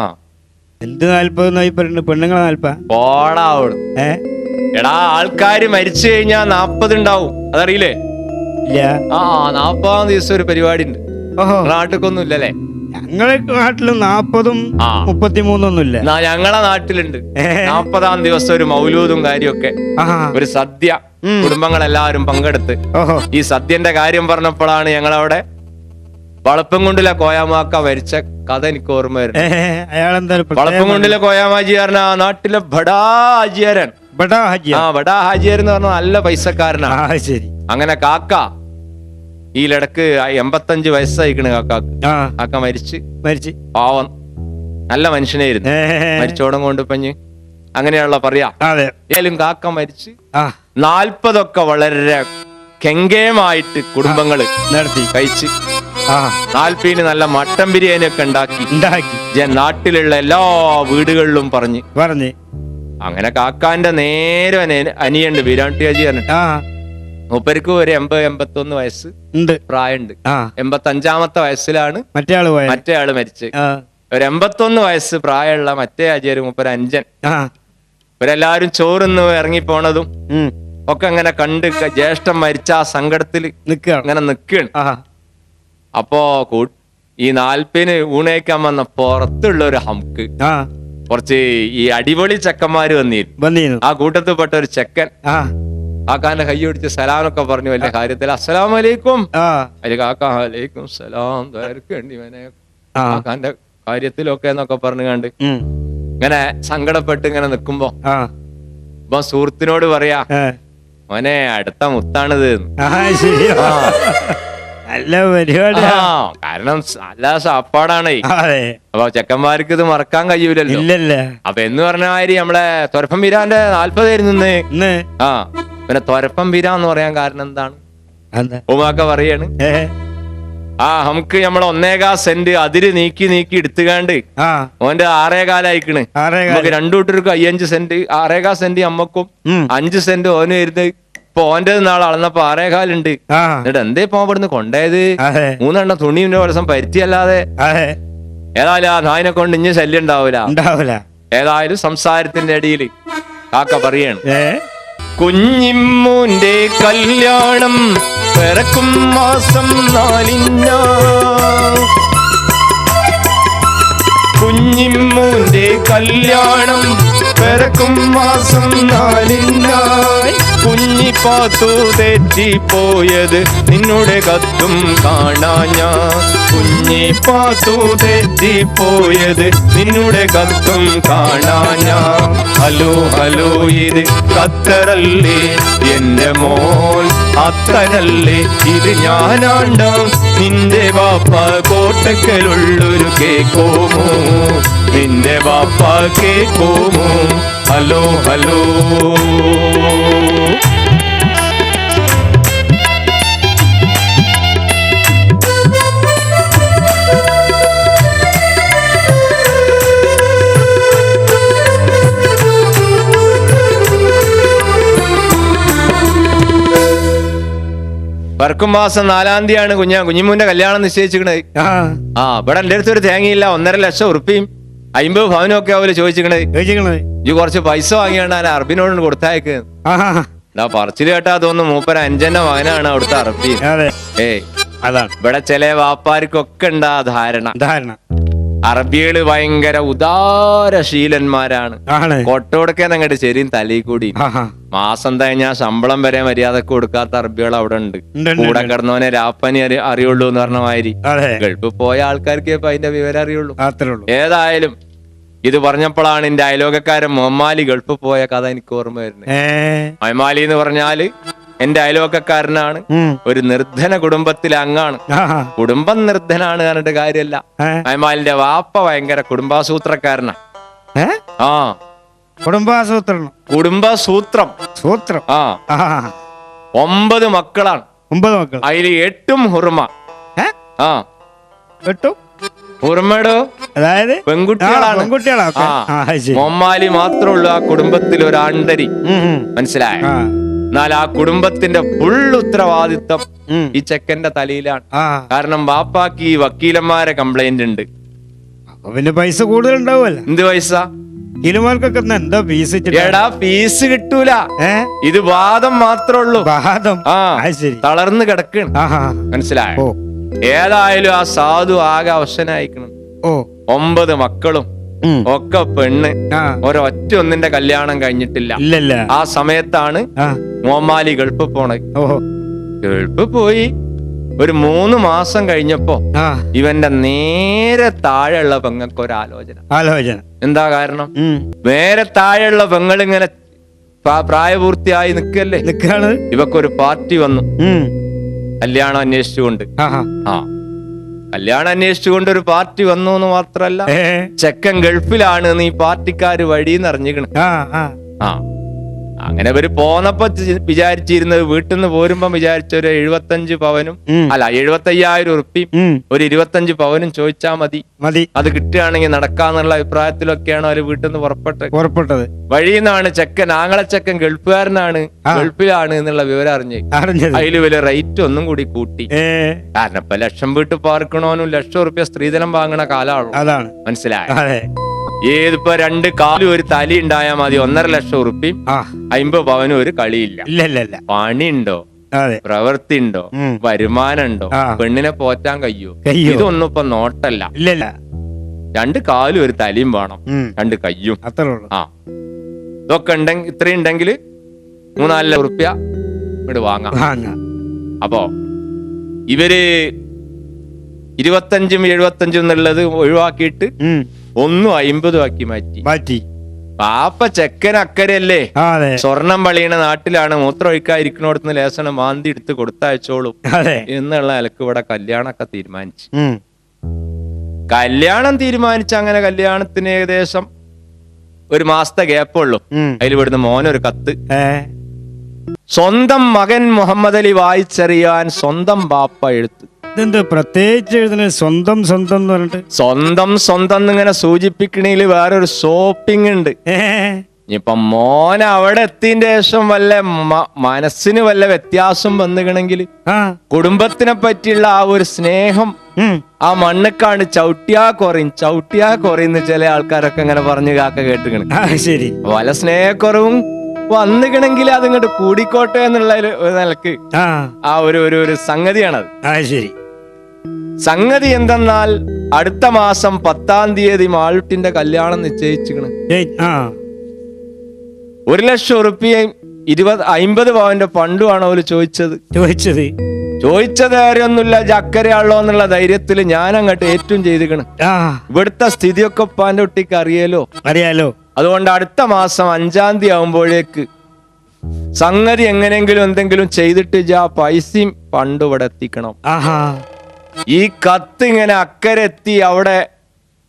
എന്ത് 40 പെണ്ണുങ്ങളെ 40? പോടാവോട്. എടാ, ആൾക്കാര് മരിച്ചു കഴിഞ്ഞാ 40 ഉണ്ടാവും, അതറിയില്ലേ? 40-ാം ദിവസം ഒരു പരിപാടി ഉണ്ട്. നാട്ടിക്കൊന്നും ഇല്ലല്ലേ? ഞങ്ങളെ നാട്ടിലും 40-ഉം 33 ഇല്ല. ഞങ്ങളെ നാട്ടിലുണ്ട് 40-ാം ദിവസം ഒരു മൗലൂദും കാര്യമൊക്കെ, ഒരു സദ്യ, കുടുംബങ്ങളെല്ലാവരും പങ്കെടുത്ത്. ഈ സദ്യന്റെ കാര്യം പറഞ്ഞപ്പോഴാണ് ഞങ്ങളവിടെ വളപ്പംകുണ്ടിലെ കോയാമാക്ക മരിച്ച കഥ എനിക്ക് ഓർമ്മ വരുന്നത്. വളപ്പംകുണ്ടിലെ കോയാമാജി പറഞ്ഞ ആ നാട്ടിലെ ബഡാ ഹാജിയാരൻ. ബഡാ ഹാജിയാർ എന്ന് പറഞ്ഞാൽ നല്ല പൈസക്കാരനാണ്. അങ്ങനെ കാക്ക ഈ ലടക്ക് 85 വയസ്സായിക്കണ് കാക്കാക്ക്. കാക്ക മരിച്ച് പാവം നല്ല മനുഷ്യനായിരുന്നു. മരിച്ചോടം കൊണ്ട് പഞ്ഞ് അങ്ങനെയുള്ള പറയാ. ഏലും കാക്ക മരിച്ച് 40 വളരെ കെങ്കേമായിട്ട് കുടുംബങ്ങള് നടത്തി കഴിച്ച് 40-ന് നല്ല മട്ടൻ ബിരിയാണി ഒക്കെ ഉണ്ടാക്കി നാട്ടിലുള്ള എല്ലാ വീടുകളിലും പറഞ്ഞ് അങ്ങനെ കാക്കാന്റെ നേരെ അനിയുണ്ട് വീരാണ്ടി ഹാജി പറഞ്ഞിട്ട്. മൂപ്പർക്ക് ഒരു 80-81 വയസ്സ് പ്രായമുണ്ട്. 85-ാമത്തെ വയസ്സിലാണ് മറ്റേ ആള് മരിച്ച്. ഒരു 81 വയസ്സ് പ്രായമുള്ള മറ്റേ ഹാജിയാര് മൂപ്പര് അഞ്ചൻ. ഇവരെല്ലാരും ചോറിന്ന് ഇറങ്ങിപ്പോണതും ഒക്കെ അങ്ങനെ കണ്ട് ജ്യേഷ്ഠം മരിച്ച ആ സങ്കടത്തിൽ അങ്ങനെ നിക്കാണ്. അപ്പോ ഈ 40-ന് ഊണേക്കാൻ വന്ന പുറത്തുള്ള ഒരു ഹംക്ക് കുറച്ച് ഈ അടിപൊളി ചെക്കന്മാര് വന്നിരുന്നു. ആ കൂട്ടത്തിൽപ്പെട്ട ഒരു ചെക്കൻ കാക്കാന്റെ കൈ പിടിച്ച് സലാമൊക്കെ പറഞ്ഞു വലിയ കാര്യത്തിൽ. അസ്സലാമു അലൈക്കും. അതിൽ കാക്ക അലൈക്കും സലാം ദ്വാരക്കേണ്ടി കാക്കാന്റെ കാര്യത്തിലൊക്കെ എന്നൊക്കെ പറഞ്ഞു കണ്ട് ഇങ്ങനെ സങ്കടപ്പെട്ട് ഇങ്ങനെ നിക്കുമ്പോ സുഹൃത്തിനോട് പറയാ, മോനെ അടുത്ത മുത്താണിത്. നല്ല പരിപാടി. കാരണം നല്ല സാപ്പാടാണേ. അപ്പൊ ചെക്കന്മാർക്ക് ഇത് മറക്കാൻ കഴിയൂലല്ലോ. അപ്പൊ എന്ന് പറഞ്ഞ മാതിരി നമ്മളെ തുരപ്പം വീരാന്റെ 40 ആയിരുന്നു. പിന്നെ തൊരപ്പം പിരാന്ന് പറയാൻ കാരണം എന്താണ്? എന്താ? ഉമാക്ക പറയാണ് നമുക്ക് നമ്മളെ 1.25 സെന്റ് അതിര് നീക്കി എടുത്തുകാണ്ട് ഓന്റെ 6.25 അയക്കണ്. നമുക്ക് രണ്ടു കൂട്ടർക്കും 5 സെന്റ് 6.25 സെന്റ് അമ്മക്കും 5 സെന്റ് ഓനും വരുന്നത്. ഇപ്പൊ ഓന്റെ നാളെ അളന്നപ്പോ 6.25 ഉണ്ട്. എന്നിട്ട് എന്തേ പോ ഇവിടുന്ന് കൊണ്ടായത്? 3 എണ്ണം തുണിന്റെ ദിവസം പരുത്തിയല്ലാതെ. ഏതായാലും ആ നായിനെ കൊണ്ട് ഇനി ശല്യം ഉണ്ടാവൂല. ഏതായാലും സംസാരത്തിന്റെ ഇടയിൽ കാക്ക പറയാണ്, കുഞ്ഞിമ്മൂന്റെ കല്യാണം പിറക്കും മാസം 4 കുഞ്ഞിമ്മൂന്റെ കല്യാണം പിറക്കും മാസം 4 കുഞ്ഞിപ്പാത്തു തെറ്റിപ്പോയത് നിന്നുടെ കത്തും കാണാഞ്ഞ. കുഞ്ഞിപ്പാത്തു തെറ്റിപ്പോയത് നിന്നുടെ കത്തും കാണാഞ്ഞ. ഹലോ ഹലോ ഇത് ഖത്തറല്ലേ എന്റെ മോൻ, അത്തനല്ലേ ഇത് ഞാനാണ്ട നിന്റെ വാപ്പ കോട്ടക്കലുള്ളൊരു കേക്കോമോ, നിന്റെ വാപ്പ കേക്കോമോ. ഹലോ ഹലോ പറക്കും മാസം 4 തീയതിയാണ് കുഞ്ഞിമൂന്റെ കല്യാണം നിശ്ചയിച്ചിക്കണത്. ഇവിടെ എന്റെ അടുത്ത് ഒരു തേങ്ങയില്ല. 1.5 ലക്ഷം ഉറുപ്പിയും 50 പവനും ഒക്കെ അവര് ചോദിച്ചിക്കണത്. ഈ കുറച്ച് പൈസ വാങ്ങിയാണ് ഞാൻ അറബിനോട് കൊടുത്തയക്ക്. പറച്ചില് കേട്ടാ തോന്നുന്നു മൂപ്പര 5 മകനാണ് അവിടുത്തെ അറബി. ഇവിടെ ചില വാപ്പാർക്കൊക്കെ ഉണ്ടാ ധാരണ അറബികള് ഭയങ്കര ഉദാരശീലന്മാരാണ്. കൊട്ടോടക്കാൻ അങ്ങോട്ട് ശരിയും തലയിൽ കൂടി മാസം കഴിഞ്ഞാൽ ശമ്പളം വരെ മര്യാദക്ക് കൊടുക്കാത്ത അറബികൾ അവിടെ ഉണ്ട്. കൂടെ കിടന്നവനെ രാപ്പനി അറിയുള്ളൂ എന്ന് പറഞ്ഞ മാതിരി. ഗൾഫ് പോയ ആൾക്കാർക്ക് ഇപ്പൊ അതിന്റെ വിവരം അറിയുള്ളൂ. ഏതായാലും ഇത് പറഞ്ഞപ്പോഴാണ് എന്റെ അയലോകക്കാരൻ മൊഹമ്മാലി ഗൾഫ് പോയ കഥ എനിക്ക് ഓർമ്മ വരുന്നത്. മൊഹമ്മാലി എന്ന് പറഞ്ഞാല് എന്റെ അയലോകക്കാരനാണ്. ഒരു നിർധന കുടുംബത്തിലെ അംഗാണ്. കുടുംബം നിർധനാണ് പറഞ്ഞിട്ട് കാര്യമല്ല. മൊഹമ്മാലിന്റെ വാപ്പ ഭയങ്കര കുടുംബാസൂത്രക്കാരനാ. കുടുംബസൂത്രം 9 മക്കളാണ്. 9 മക്കൾ. അതിൽ 8 ഹുർമ. ഹുർമടോ അതായത് പെൺകുട്ടികളാണ്. മൊഹമ്മാലി മാത്രമുള്ളൂ ആ കുടുംബത്തിൽ ഒരു ആണ്ടരി. മനസ്സിലായ? എന്നാൽ ആ കുടുംബത്തിന്റെ ഫുൾ ഉത്തരവാദിത്വം ഈ ചെക്കന്റെ തലയിലാണ്. കാരണം ബാപ്പാക്ക് ഈ വക്കീലന്മാരെ കംപ്ലൈന്റ് ഉണ്ട്. പിന്നെ പൈസ കൂടുതൽ ഉണ്ടാവുമല്ലോ. എന്ത് പൈസ? എന്താ ഫീസ്? എടാ ഫീസ് കിട്ടൂല. ഇത് വാദം മാത്രമേ ഉള്ളൂ. തളർന്ന് കിടക്കണം. മനസ്സിലായോ? ഏതായാലും ആ സാധു ആകെ അവശനായിക്കണം. 9 മക്കളും ഒക്കെ പെണ്ണ്. ഒരൊറ്റ ഒന്നിന്റെ കല്യാണം കഴിഞ്ഞിട്ടില്ല. ആ സമയത്താണ് മൊഹമ്മാലി ഗൾഫ് പോണത്. ഗൾഫ് പോയി ഒരു 3 മാസം കഴിഞ്ഞപ്പോ ഇവന്റെ നേരെ താഴെയുള്ള പെങ്ങൾക്ക് ഒരു ആലോചന. എന്താ കാരണം? നേരെ താഴെയുള്ള പെങ്ങളിങ്ങനെ പ്രായപൂർത്തിയായി നിക്കല്ലേ. ഇവക്കൊരു പാർട്ടി വന്നു കല്യാണം അന്വേഷിച്ചുകൊണ്ട്. കല്യാണം അന്വേഷിച്ചുകൊണ്ട് ഒരു പാർട്ടി വന്നു എന്ന് മാത്രല്ല, ചെക്കൻ ഗൾഫിലാണ് നീ പാർട്ടിക്കാര് വഴിന്ന് അറിഞ്ഞിക്കണ്. അങ്ങനെ ഇവര് പോന്നപ്പോ വിചാരിച്ചിരുന്നത്, വീട്ടിൽ നിന്ന് പോരുമ്പോ വിചാരിച്ച ഒരു 75 പവനും അല്ല 75,000 ഉറുപ്പിയും ഒരു 25 പവനും ചോദിച്ചാ മതി. അത് കിട്ടുകയാണെങ്കിൽ നടക്കാന്നുള്ള അഭിപ്രായത്തിലൊക്കെയാണ് അവര് വീട്ടിൽ നിന്ന് പുറപ്പെട്ടത്. വഴിന്നാണ് ചെക്കൻ, ആങ്ങളെ ചെക്കൻ ഗൾഫുകാരനാണ്, ഗൾഫിലാണ് എന്നുള്ള വിവരം അറിഞ്ഞത്. അതില് വലിയ റേറ്റ് ഒന്നും കൂടി കൂട്ടി. കാരണം ഇപ്പൊ ലക്ഷം വീട്ടിൽ പാർക്കണോനും ലക്ഷം സ്ത്രീധനം വാങ്ങണ കാലമാണ്. മനസ്സിലായ? ഏതിപ്പോ 2 കാലും ഒരു തലി ഉണ്ടായാൽ മതി 1.5 ലക്ഷം ഉറുപ്പിയും 50 പവനും ഒരു കളിയില്ല. പണിയുണ്ടോ? പ്രവൃത്തി ഉണ്ടോ? വരുമാനം ഉണ്ടോ? പെണ്ണിനെ പോറ്റാൻ കഴിയോ? ഇതൊന്നും ഇപ്പൊ നോട്ടല്ല. 2 കാലും ഒരു തലിയും വേണം, 2 കയ്യും. ഇതൊക്കെ ഉണ്ടെങ്കിൽ, ഇത്രയും ഉണ്ടെങ്കിൽ 3-4 ലക്ഷം ഉറുപ്യ ഇവിടെ വാങ്ങാം. അപ്പോ ഇവര് 25ഉം 75ഉം എന്നുള്ളത് ഒഴിവാക്കിയിട്ട് 150 ആക്കി മാറ്റി. പാപ്പ ചെക്കൻ അക്കരല്ലേ, സ്വർണം പളിയണ നാട്ടിലാണ്, മൂത്രം ഒഴിക്കാതിരിക്കണോടത്തുനിന്ന് ലേസണം മാന്തി എടുത്ത് കൊടുത്തയച്ചോളും എന്നുള്ള നിലക്ക് ഇവിടെ കല്യാണമൊക്കെ തീരുമാനിച്ചു. കല്യാണം തീരുമാനിച്ച അങ്ങനെ കല്യാണത്തിന് ഏകദേശം 1 മാസത്തെ ഗ്യാപ്പുള്ളൂ. അതിൽ ഇവിടുന്ന് മോനൊരു കത്ത്, സ്വന്തം മകൻ മുഹമ്മദ് അലി വായിച്ചറിയാൻ സ്വന്തം ബാപ്പ എഴുത്ത്. ഇതെന്താ പ്രത്യേകിച്ച് എഴുതുന്നത്? സ്വന്തം സ്വന്തം എന്ന് പറഞ്ഞിട്ട് സ്വന്തം എന്നിങ്ങനെ സൂചിപ്പിക്കണേല് വേറൊരു ഷോപ്പിംഗ് ഉണ്ട്. ഇപ്പൊ മോൻ അവിടെ എത്തിയതിന്റെ ശേഷം വല്ല മനസ്സിന് വല്ല വ്യത്യാസം വന്നുകണെങ്കിൽ കുടുംബത്തിനെ പറ്റിയുള്ള ആ ഒരു സ്നേഹം ആ മണ്ണക്കാണ് ചവിട്ടിയാ കുറയുന്ന ചില ആൾക്കാരൊക്കെ ഇങ്ങനെ പറഞ്ഞു കാക്ക കേട്ടുകണ്. ശരി, വല്ല സ്നേഹക്കുറവും വന്നുകണെങ്കിൽ അതിങ്ങോട്ട് കൂടിക്കോട്ടെ എന്നുള്ള നിലക്ക് ആ ഒരു സംഗതിയാണത്. ശരി. സംഗതി എന്തെന്നാൽ അടുത്ത മാസം 10-ാം തീയതി മാളുട്ടിന്റെ കല്യാണം നിശ്ചയിച്ചിക്കണ്. 1,00,000 ഉറുപ്പിയയും 50 പവന്റെ ഫണ്ടുമാണ് അവര് ചോദിച്ചത് കാര്യമൊന്നുമില്ല, ചക്കരയാണല്ലോ എന്നുള്ള ധൈര്യത്തിൽ ഞാൻ അങ്ങോട്ട് ഏറ്റവും ചെയ്തിക്കണ്. ഇവിടുത്തെ സ്ഥിതിയൊക്കെ ഉപ്പാന്റെ കുട്ടിക്ക് അറിയാലോ. അതുകൊണ്ട് അടുത്ത മാസം 5-ാം തീയതി ആകുമ്പോഴേക്ക് സംഗതി എങ്ങനെയെങ്കിലും എന്തെങ്കിലും ചെയ്തിട്ട് പൈസയും ഫണ്ട് ഇവിടെ എത്തിക്കണം. ഈ കത്ത് ഇങ്ങനെ അക്കരെ എത്തി അവിടെ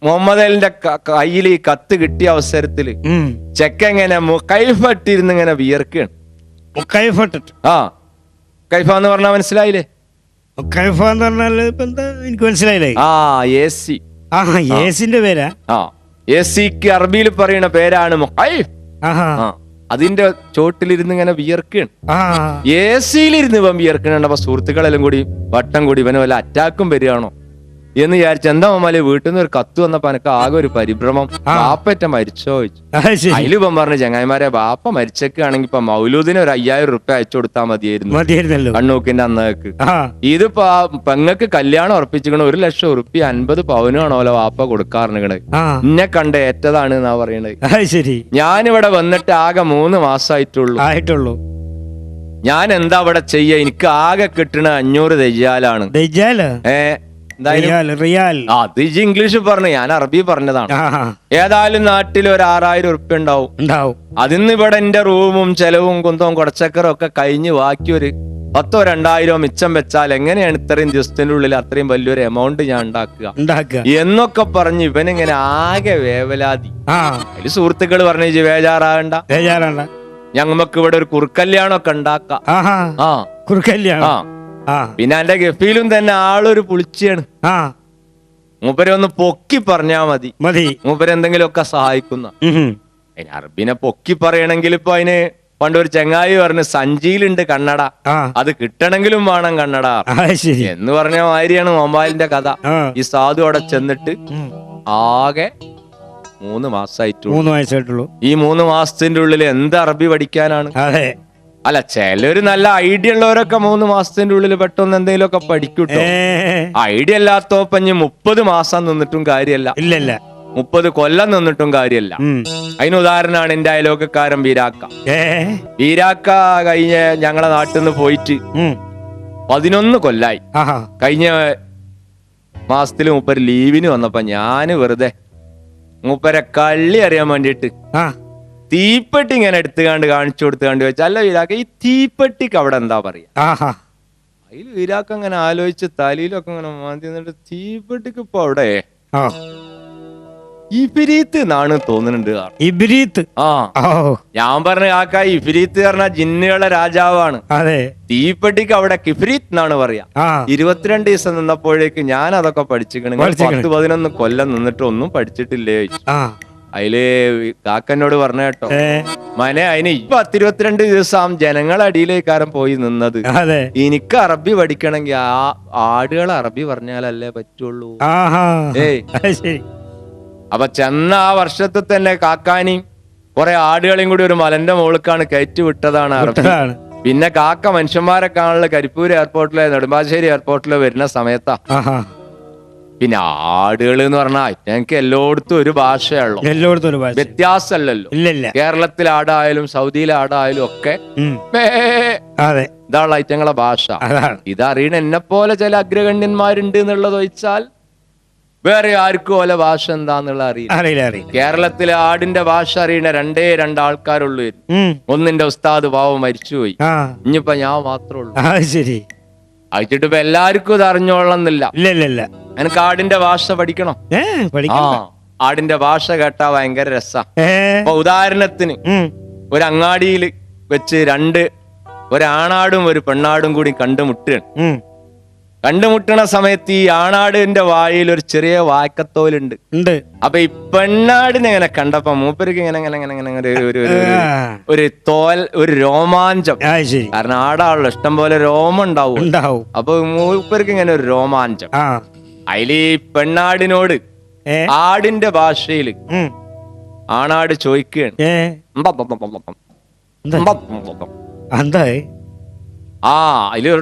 മുഹമ്മദ് അലിന്റെ കയ്യിൽ ഈ കത്ത് കിട്ടിയ അവസരത്തില് ചെക്കെങ്ങനെ കൈഫട്ടിരുന്ന് ഇങ്ങനെ വിയർക്കാണ്. കൈഫ എന്ന് പറഞ്ഞാൽ മനസ്സിലായില്ലേ? കൈഫ എന്ന് പറഞ്ഞാൽ എനിക്ക് മനസ്സിലായില്ലേ? ഏസിന്റെ പേരാ? ഏസിക്ക് അറബിയിൽ പറയുന്ന പേരാണ് മുഖൈഫ്. അതിന്റെ ചോട്ടിലിരുന്ന് ഇങ്ങനെ വിയർക്കാണ്. ഏസിയിലിരുന്ന് ഇവൻ വിയർക്കണ. അപ്പൊ സുഹൃത്തുക്കളെല്ലാം കൂടി വട്ടം കൂടി ഇവന് വല്ല അറ്റാക്കും വരികയാണോ എന്ന് വിചാരിച്ച എന്താ മമ്മല് വീട്ടിൽ നിന്ന് ഒരു കത്ത് വന്നപ്പോ എനിക്ക് ആകെ ഒരു പരിഭ്രമം. ബാപ്പറ്റ മരിച്ചോ ചോദിച്ചു. അതിലിപ്പം പറഞ്ഞു, ചങ്ങായിമാരെ ബാപ്പ മരിച്ചൊക്കെയാണെങ്കിൽ ഇപ്പൊ മൗലൂദിന് ഒരു 5,000 ഉറുപ്പ്യ അയച്ചു കൊടുത്താൽ മതിയായിരുന്നു കണ്ണൂക്കിന്റെ അന്നേക്ക്. ഇതിപ്പോ പെങ്ങക്ക് കല്യാണം ഉറപ്പിച്ചിക്കണ 1,00,000 ഉറുപ്പ്യ 50 പവനാണോലോ ബാപ്പ കൊടുക്കാറുണ്ട്. ഇന്നെ കണ്ട് ഏറ്റതാണ് എന്നാ പറയണത്. ഞാനിവിടെ വന്നിട്ട് ആകെ 3 മാസമായിട്ടുള്ളൂ. ഞാൻ എന്താ ഇവിടെ ചെയ്യ? എനിക്ക് ആകെ കിട്ടണ 500 ദയ്യാലാണ്. അത് ഇംഗ്ലീഷ് പറഞ്ഞു, ഞാൻ അറബി പറഞ്ഞതാണ്. ഏതായാലും നാട്ടിൽ ഒരു 6,000 ഉറുപ്പ്യ ഉണ്ടാവും. അതിന്ന് ഇവിടെ എന്റെ റൂമും ചെലവും കുന്തവും കുടച്ചക്കറും ഒക്കെ കഴിഞ്ഞ് ബാക്കി ഒരു 10-2,000 മിച്ചം വെച്ചാൽ എങ്ങനെയാണ് ഇത്രയും ദിവസത്തിന്റെ ഉള്ളിൽ അത്രയും വലിയൊരു എമൗണ്ട് ഞാൻ ഉണ്ടാക്കുക എന്നൊക്കെ പറഞ്ഞ് ഇവനിങ്ങനെ ആകെ വേവലാതി. അതില് സുഹൃത്തുക്കൾ പറഞ്ഞു, ബേജാറാകണ്ട, ഞങ്ങൾക്ക് ഇവിടെ ഒരു കുറുക്കല്യാണം ഒക്കെ ഉണ്ടാക്കാം. പിന്നെ എന്റെ ഗഫീലും തന്നെ ആളൊരു പുളിച്ചാണ്. മൂപ്പരെ ഒന്ന് പൊക്കി പറഞ്ഞാ മതി, മൂപ്പര് എന്തെങ്കിലുമൊക്കെ സഹായിക്കുന്ന. അതിന് അറബിനെ പൊക്കി പറയണമെങ്കിൽ ഇപ്പൊ അതിന് പണ്ടൊരു ചെങ്ങായി പറഞ്ഞു, സഞ്ചിയിലുണ്ട് കണ്ണട, അത് കിട്ടണമെങ്കിലും വേണം കണ്ണട എന്ന് പറഞ്ഞ മാതിരിയാണ് മൊബൈലിന്റെ കഥ. ഈ സാധു അവിടെ ചെന്നിട്ട് ആകെ 3 മാസമായിട്ടുള്ളൂ. ഈ 3 മാസത്തിന്റെ ഉള്ളിൽ എന്ത് അറബി പഠിക്കാനാണ്? അല്ല, ചിലര് നല്ല ഐഡിയ ഉള്ളവരൊക്കെ 3 മാസത്തിന്റെ ഉള്ളിൽ പെട്ടെന്ന് എന്തെങ്കിലുമൊക്കെ പഠിക്കൂട്ടോ. ഐഡിയ അല്ലാത്തോപ്പഞ്ഞ് 30 മാസം നിന്നിട്ടും കാര്യമല്ല, 30 കൊല്ലം നിന്നിട്ടും കാര്യമല്ല. അതിന് ഉദാഹരണമാണ് എന്റെ അയലോക്കക്കാരൻ വീരാക്ക കഴിഞ്ഞ ഞങ്ങളെ നാട്ടിൽ നിന്ന് പോയിട്ട് 11 കൊല്ലായി. കഴിഞ്ഞ മാസത്തില് മൂപ്പര് ലീവിന് വന്നപ്പോ ഞാന് വെറുതെ മൂപ്പരെ കള്ളി അറിയാൻ വേണ്ടിട്ട് തീപ്പെട്ടി ഇങ്ങനെ എടുത്തുകാണ്ട് കാണിച്ചു കൊടുത്തുകാണ്ട് വെച്ചാൽ, അല്ല വീരാക്ക ഈ തീപ്പെട്ടിക്ക് അവിടെ എന്താ പറയാ? അതിൽ വീരാക്ക അങ്ങനെ ആലോചിച്ച് തലയിലൊക്കെ ഇങ്ങനെ മാന്തി നിന്നിട്ട്, തീപ്പെട്ടിക്ക് ഇപ്പൊ അവിടെ ഇബിരീത്ത് എന്നാണ് തോന്നുന്നുണ്ട്. ഞാൻ പറഞ്ഞ കാക്ക, ഇബിരീത്ത് പറഞ്ഞ ജിന്നുകളുടെ രാജാവാണ്. തീപ്പെട്ടിക്ക് അവിടെ കിഫ്രീത്ത് എന്നാണ് പറയാ. 22 ദിവസം നിന്നപ്പോഴേക്ക് ഞാൻ അതൊക്കെ പഠിച്ചിക്കണ. 10-11 കൊല്ലം നിന്നിട്ട് ഒന്നും പഠിച്ചിട്ടില്ലേ ചോദിച്ചു. അതില് കാക്കനോട് പറഞ്ഞ കേട്ടോ, മനെ അതിന് 10-22 ദിവസം ജനങ്ങളെ അടിയിലേക്കാരൻ പോയി നിന്നത്. എനിക്ക് അറബി പഠിക്കണമെങ്കിൽ ആ ആടുകളെ അറബി പറഞ്ഞാലല്ലേ പറ്റുള്ളൂ. അപ്പൊ ചെന്ന ആ വർഷത്തിൽ തന്നെ കാക്കാനെയും കുറെ ആടുകളെയും കൂടി ഒരു മലന്റെ മുകൾക്കാണ് കയറ്റി വിട്ടതാണ് അറബി. പിന്നെ കാക്ക മനുഷ്യന്മാരെ കാണുള്ള കരിപ്പൂർ എയർപോർട്ടിലെ നെടുമ്പാശ്ശേരി എയർപോർട്ടില് വരുന്ന സമയത്താ. പിന്നെ ആടുകൾ എന്ന് പറഞ്ഞാൽ ഞങ്ങൾക്ക് എല്ലായിടത്തും ഒരു ഭാഷയുള്ളൂ, വ്യത്യാസമല്ലല്ലോ. കേരളത്തിലെ ആടായാലും സൗദിയിലെ ആടായാലും ഒക്കെ ഇതാണ് ഐറ്റങ്ങളെ ഭാഷ. ഇതറിയണ എന്നെ പോലെ ചില അഗ്രഗണ്യന്മാരുണ്ട് എന്നുള്ളത് വെച്ചാൽ വേറെ ആർക്കും ഓല ഭാഷ എന്താന്നുള്ള അറിയില്ല. കേരളത്തിലെ ആടിന്റെ ഭാഷ അറിയണ 2 ആൾക്കാരുള്ളൂ. ഒന്നിന്റെ ഉസ്താദ് പാവം മരിച്ചുപോയി, ഇനിയിപ്പോ ഞാൻ മാത്രമേ ഉള്ളൂ. അയച്ചിട്ട് ഇപ്പൊ എല്ലാവർക്കും ഇത് അറിഞ്ഞോളന്നില്ല. എനിക്ക് ആടിന്റെ ഭാഷ പഠിക്കണം. ആടിന്റെ ഭാഷ കേട്ടാ ഭയങ്കര രസാ. അപ്പൊ ഉദാഹരണത്തിന് ഒരു അങ്ങാടിയിൽ വെച്ച് 2 ഒരാണാടും ഒരു പെണ്ണാടും കൂടി കണ്ടുമുട്ടുകയാണ്. കണ്ടുമുട്ടണ സമയത്ത് ഈ ആണാടിന്റെ വായിൽ ഒരു ചെറിയ വായ്ക്കത്തോലുണ്ട്. അപ്പൊ ഈ പെണ്ണാടിനെ ഇങ്ങനെ കണ്ടപ്പോ മൂപ്പർക്ക് ഇങ്ങനെ ഇങ്ങനെ ഇങ്ങനെ ഇങ്ങനെ ഒരു തോൽ, ഒരു രോമാഞ്ചം. കാരണം ആടാണല്ലോ, ഇഷ്ടം പോലെ രോമം ഉണ്ടാവും. അപ്പൊ മൂപ്പർക്ക് ഇങ്ങനെ ഒരു രോമാഞ്ചം. അതിൽ ഈ പെണ്ണാടിനോട് ആടിന്റെ ഭാഷയില് ആണാട് ചോദിക്കുകയാണ്, അതില്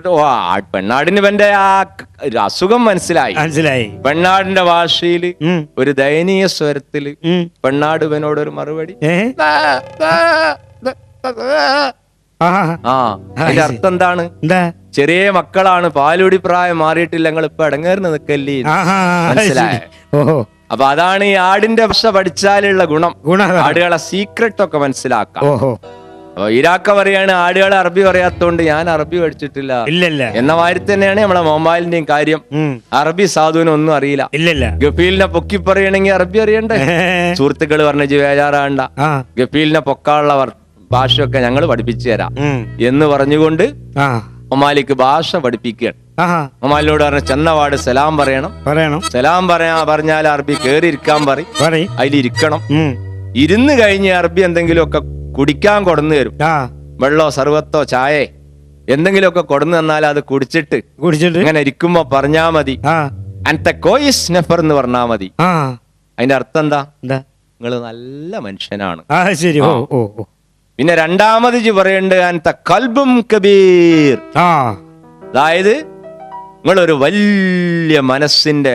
പെണ്ണാടിന് ഇവന്റെ ആ അസുഖം മനസ്സിലായി. പെണ്ണാടിന്റെ ഭാഷയില് ഒരു ദയനീയ സ്വരത്തില് പെണ്ണാട് ഇവനോട് ഒരു മറുപടി. അതിന്റെ അർത്ഥം എന്താണ്? ചെറിയ മക്കളാണ്, പാലുടി പ്രായം മാറിയിട്ടില്ല, ഞങ്ങൾ ഇപ്പൊ ഇടങ്ങേറിന് നിക്കല്ലേ. മനസ്സിലായോ? അപ്പൊ അതാണ് ഈ ആടിന്റെ ഭാഷ പഠിച്ചാലുള്ള ഗുണം. ആടുകളെ സീക്രട്ട് ഒക്കെ മനസ്സിലാക്കാം. അപ്പൊ ഇരാക്ക പറയാണ് ആടുകളെ അറബി പറയാത്തോണ്ട് ഞാൻ അറബി പഠിച്ചിട്ടില്ല എന്ന മാതിരി തന്നെയാണ് നമ്മളെ മൊബൈലിന്റെയും കാര്യം. അറബി സാധുവിന് ഒന്നും അറിയില്ല. ഗഫീലിനെ പൊക്കി പറയണെങ്കിൽ അറബി അറിയണ്ടേ? സുഹൃത്തുക്കള് പറഞ്ഞ ബേജാറാണ്ട, ഗഫീലിനെ പൊക്കാനുള്ള ഭാഷയൊക്കെ ഞങ്ങൾ പഠിപ്പിച്ചു തരാം എന്ന് പറഞ്ഞുകൊണ്ട് ഒമാലിക്ക് ഭാഷ പഠിപ്പിക്കുകയാണ്. ഒമാലിനോട് പറഞ്ഞ ചെന്നവാട് സലാം പറയണം. സലാം പറഞ്ഞാൽ അറബി കേറി ഇരിക്കാൻ പറയും. അതിലിരിക്കണം. ഇരുന്ന് കഴിഞ്ഞ് അറബി എന്തെങ്കിലും ഒക്കെ കുടിക്കാൻ കൊടുന്നു തരും. വെള്ളോ സർവത്തോ ചായേ എന്തെങ്കിലുമൊക്കെ കൊടുന്നു തന്നാൽ അത് കുടിച്ചിട്ട് ഇങ്ങനെ ഇരിക്കുമ്പോ പറഞ്ഞാ മതി, അൻത്തെ കോയിസ് നെഫർ എന്ന് പറഞ്ഞാ മതി. അതിന്റെ അർത്ഥം എന്താ? നിങ്ങള് നല്ല മനുഷ്യനാണ്. പിന്നെ രണ്ടാമത് പറയണ്ട് അൻത്തെ കൽബും കബീർ, അതായത് നിങ്ങളൊരു വലിയ മനസ്സിന്റെ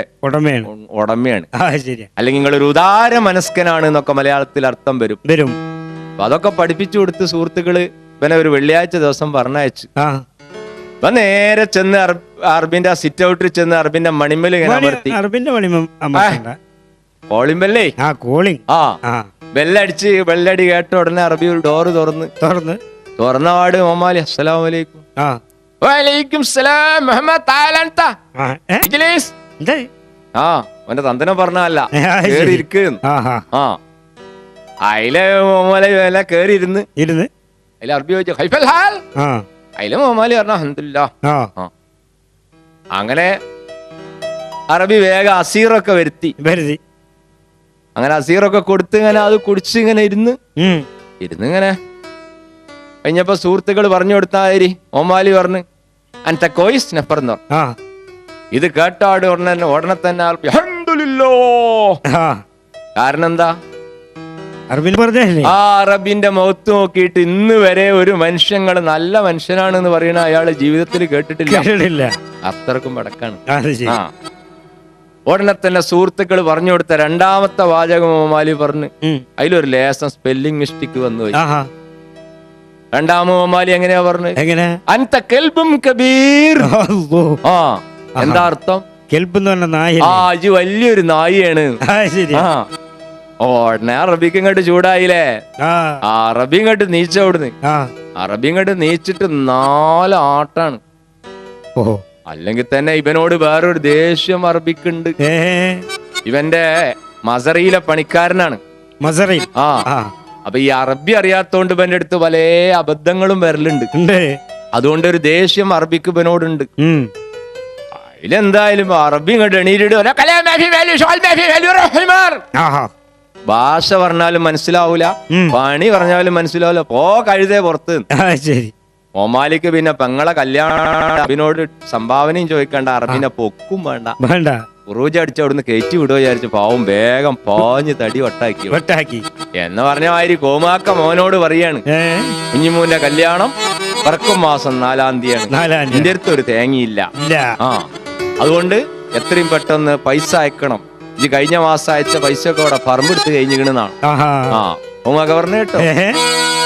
ഉടമയാണ്, അല്ലെങ്കിൽ നിങ്ങളൊരു ഉദാര മനസ്കനാണ് എന്നൊക്കെ മലയാളത്തിൽ അർത്ഥം വരും. അപ്പൊ അതൊക്കെ പഠിപ്പിച്ചു കൊടുത്ത് സുഹൃത്തുക്കള് ഇവനെ ഒരു വെള്ളിയാഴ്ച ദിവസം പറഞ്ഞയച്ചു. അപ്പൊ നേരെ ചെന്ന് അറബിന്റെ സിറ്റ് ഔട്ടിൽ ചെന്ന് അറബിന്റെ മണിമേൽ ഇങ്ങനെ അമർത്തി. കോളിംഗ് ബെല്ലേ, ബെല്ലടിച്ച് ബെല്ലടി കേട്ട ഉടനെ അറബി ഒരു ഡോറ് തുറന്ന പാട് ഒമാലി അസ്സലാമു അലൈക്കും. വലൈക്കും സലാം മുഹമ്മദ് അവന്റെ തന്തനെ പറഞ്ഞല്ല, കേറി ഇരിക്കുന്നു. അതിലെ മോമാലി വില കേറി ഇരുന്ന് അതിൽ അറബി ചോദിച്ചു ഹൈഫൽ ഹാൽ. അതില് മോമാലി പറഞ്ഞ അൽഹംദുലില്ലാഹ്. അങ്ങനെ അറബി വേഗം അസീറൊക്കെ വരുത്തി. അങ്ങനെ അസീറൊക്കെ കൊടുത്ത് ഇങ്ങനെ അത് കുടിച്ച് ഇങ്ങനെ ഇരുന്ന് ഇങ്ങനെ കഴിഞ്ഞപ്പോ സുഹൃത്തുക്കൾ പറഞ്ഞു കൊടുത്താരി ഓമാലി പറഞ്ഞു അൻത്തെ കോയിസ് നെഫർ എന്ന് പറഞ്ഞു. ഇത് കേട്ടാട് ഉടനെ തന്നെ അൽഹംദുലില്ലാഹ്. കാരണം എന്താ? അറബിന്റെ മുഖത്ത് നോക്കിയിട്ട് ഇന്ന് വരെ ഒരു മനുഷ്യങ്ങള് നല്ല മനുഷ്യനാണെന്ന് പറയുന്ന അയാള് ജീവിതത്തിൽ കേട്ടിട്ടില്ല. അത്രക്കും പടക്കാണ്. ഉടനെ തന്നെ സുഹൃത്തുക്കൾ പറഞ്ഞു കൊടുത്ത രണ്ടാമത്തെ വാചകം മോമാലി പറഞ്ഞു. അതിലൊരു ലേസം സ്പെല്ലിംഗ് മിസ്റ്റേക്ക് വന്നുപോയി. രണ്ടാമത് മോമാലി എങ്ങനെയാ പറഞ്ഞു? അൻത കൽബും കബീർ. എന്താ അർത്ഥം? ഇജ് വലിയൊരു നായിയാണ്. ഉടനെ അറബിക്ക് ഇങ്ങോട്ട് ചൂടായില്ലേ? അറബി ഇങ്ങോട്ട് നീച്ച അവിടുന്ന്. അറബി ഇങ്ങോട്ട് നീച്ചിട്ട് 4 ആട്ടാണ്. അല്ലെങ്കിൽ തന്നെ ഇവനോട് വേറൊരു ദേഷ്യം അറബിക്കുണ്ട്. ഇവന്റെ മസറിയിലെ പണിക്കാരനാണ്. അപ്പൊ ഈ അറബി അറിയാത്തോണ്ട് ഇവന്റെ അടുത്ത് പല അബദ്ധങ്ങളും വരലുണ്ട്. അതുകൊണ്ട് ഒരു ദേഷ്യം അറബിക്ക് ഇവനോടുണ്ട്. അതിലെന്തായാലും അറബി ഇങ്ങോട്ട് എണീറ്റിട്ട് ഭാഷ പറഞ്ഞാലും മനസ്സിലാവൂല, പണി പറഞ്ഞാലും മനസ്സിലാവൂല. കഴുതേ പുറത്ത്. ഒമാലിക്ക് പിന്നെ പെങ്ങളെ കല്യാണം അറബിനോട് സംഭാവനയും ചോദിക്കണ്ട, അറബിനെ പൊക്കും വേണ്ട. ഉറൂജ അടിച്ച് അവിടുന്ന് കയറ്റി വിടുക വിചാരിച്ചു. പാവം വേഗം പാഞ്ഞ് തടി വട്ടാക്കി എന്ന് പറഞ്ഞ മാതിരി കോമാക്ക മോനോട് പറയാണ്, കുഞ്ഞിമൂന്റെ കല്യാണം പറക്കും മാസം 4-ാം തീയതിയാണ്. എന്റെ അടുത്ത് ഒരു തേങ്ങയില്ല. അതുകൊണ്ട് എത്രയും പെട്ടെന്ന് പൈസ അയക്കണം. ഇത് കഴിഞ്ഞ മാസം അയച്ച പൈസ ഒക്കെ അവിടെ പറമ്പെടുത്ത് കഴിഞ്ഞിരുന്നാണ്. കോമാക്ക പറഞ്ഞു കേട്ടോ.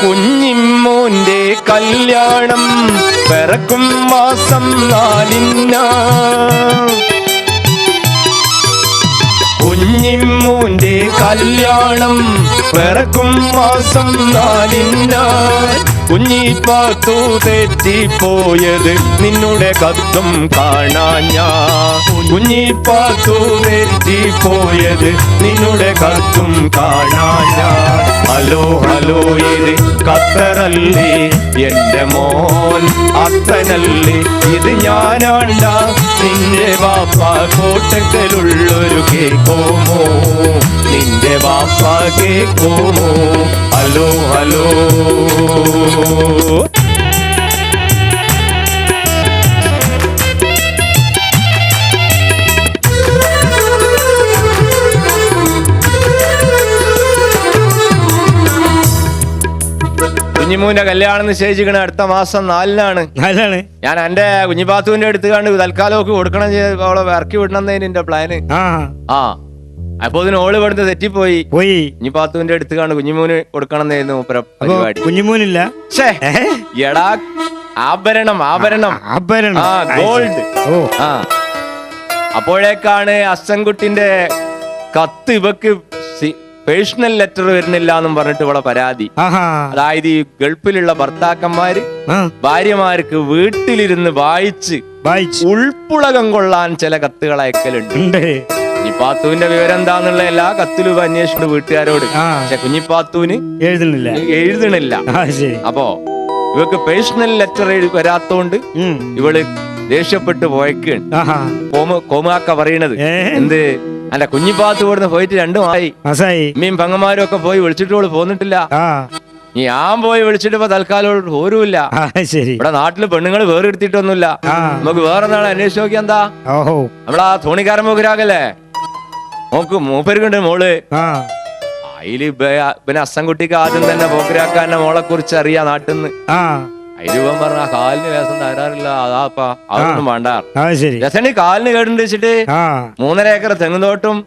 കുഞ്ഞിമോന്റെ കല്യാണം പിറക്കും മാസം 4-ന്. കുഞ്ഞിമോന്റെ കല്യാണം പിറക്കും മാസം 4-ന്. കുഞ്ഞിപ്പാത്തു തെറ്റിപ്പോയത് നിന്നുടെ കത്തും കാണാഞ്ഞ. കുഞ്ഞിപ്പാത്തു തെറ്റിപ്പോയത് നിന്നുടെ കത്തും കാണാഞ്ഞ. ഹലോ ഹലോ ഇത് ഖത്തറല്ലേ എന്റെ മോൻ അത്തനല്ലേ, ഇത് ഞാനാണ്ട നിന്റെ വാപ്പ കോട്ടക്കലുള്ളൊരു കേക്കോമോ, നിന്റെ വാപ്പ കേക്കോമോ. ഹലോ ഹലോ കുഞ്ഞിമൂന്റെ കല്യാണം നിശ്ചയിച്ചിരിക്കണ അടുത്ത മാസം 4-നാണ്. ഞാൻ എന്റെ കുഞ്ഞിപ്പാത്തുവിന്റെ അടുത്ത് കണ്ട് തൽക്കാലമൊക്കെ കൊടുക്കണം, അവളെ ഇറക്കി വിടണമെന്നതിന് എന്റെ പ്ലാന്. ആ അപ്പൊ ഇതിന് ഓള് ഇവിടുന്ന് തെറ്റിപ്പോയി. കുഞ്ഞിപ്പാത്തുവിന്റെ അടുത്ത് കണ്ട് കുഞ്ഞിമൂന് കൊടുക്കണമെന്നായിരുന്നു പരിപാടി. കുഞ്ഞിമൂനില്ല, എടാ ആഭരണം ആഭരണം ഗോൾഡ്. അപ്പോഴേക്കാണ് അസൻകുട്ടിന്റെ കത്ത് ഇവക്ക് പേഴ്സണൽ ലെറ്റർ വരുന്നില്ല എന്നും പറഞ്ഞിട്ട് ഇവിടെ പരാതി. അതായത് ഈ ഗൾഫിലുള്ള ഭർത്താക്കന്മാര് ഭാര്യമാർക്ക് വീട്ടിലിരുന്ന് വായിച്ച് ഉൾപ്പുളകം കൊള്ളാൻ ചില കത്തുകൾ അയക്കലുണ്ട്. കുഞ്ഞിപ്പാത്തുവിന്റെ വിവരം എന്താന്നുള്ള എല്ലാ കത്തിലും അന്വേഷിച്ചു വീട്ടുകാരോട്. പക്ഷെ കുഞ്ഞിപ്പാത്തുവിന് എഴുതണില്ല. അപ്പോ ഇവക്ക് പേഴ്സണൽ ലെറ്റർ വരാത്തോണ്ട് ഇവള് ദേഷ്യപ്പെട്ട് പോയക്കാണ്. കോമാക്ക പറയണത് എന്ത്, അല്ല കുഞ്ഞിപ്പാത്ത് ഇവിടുന്ന് പോയിട്ട് 2 മാസമായി. അമ്മയും പെങ്ങന്മാരും ഒക്കെ പോയി വിളിച്ചിട്ട് പോന്നിട്ടില്ല. ഞാൻ പോയി വിളിച്ചിട്ട് ഇപ്പൊ തൽക്കാലം പോരുമില്ല. ഇവിടെ നാട്ടില് പെണ്ണുങ്ങൾ വേറെ എടുത്തിട്ടൊന്നുമില്ല. നമുക്ക് വേറെ നാളെ അന്വേഷിച്ച് നോക്കി എന്താ. നമ്മളാ തോണിക്കാരൻ മൂക്കരാകല്ലേ, നോക്ക് മൂപ്പരുക്കുണ്ട് മോള്. അതില് പിന്നെ അസൻകുട്ടിക്ക് ആദ്യം തന്നെ പോക്കരാക്കാന്റെ മോളെ കുറിച്ച് അറിയാം നാട്ടിന്ന്. അതിലിവൻ പറഞ്ഞ കാലിന് വേഷം തരാറില്ല, അതാപ്പാ അതൊന്നും വേണ്ട. രസണി കാലിന് കേടുണ്ട് വെച്ചിട്ട് 3.5 ഏക്കർ തെങ്ങുതോട്ടും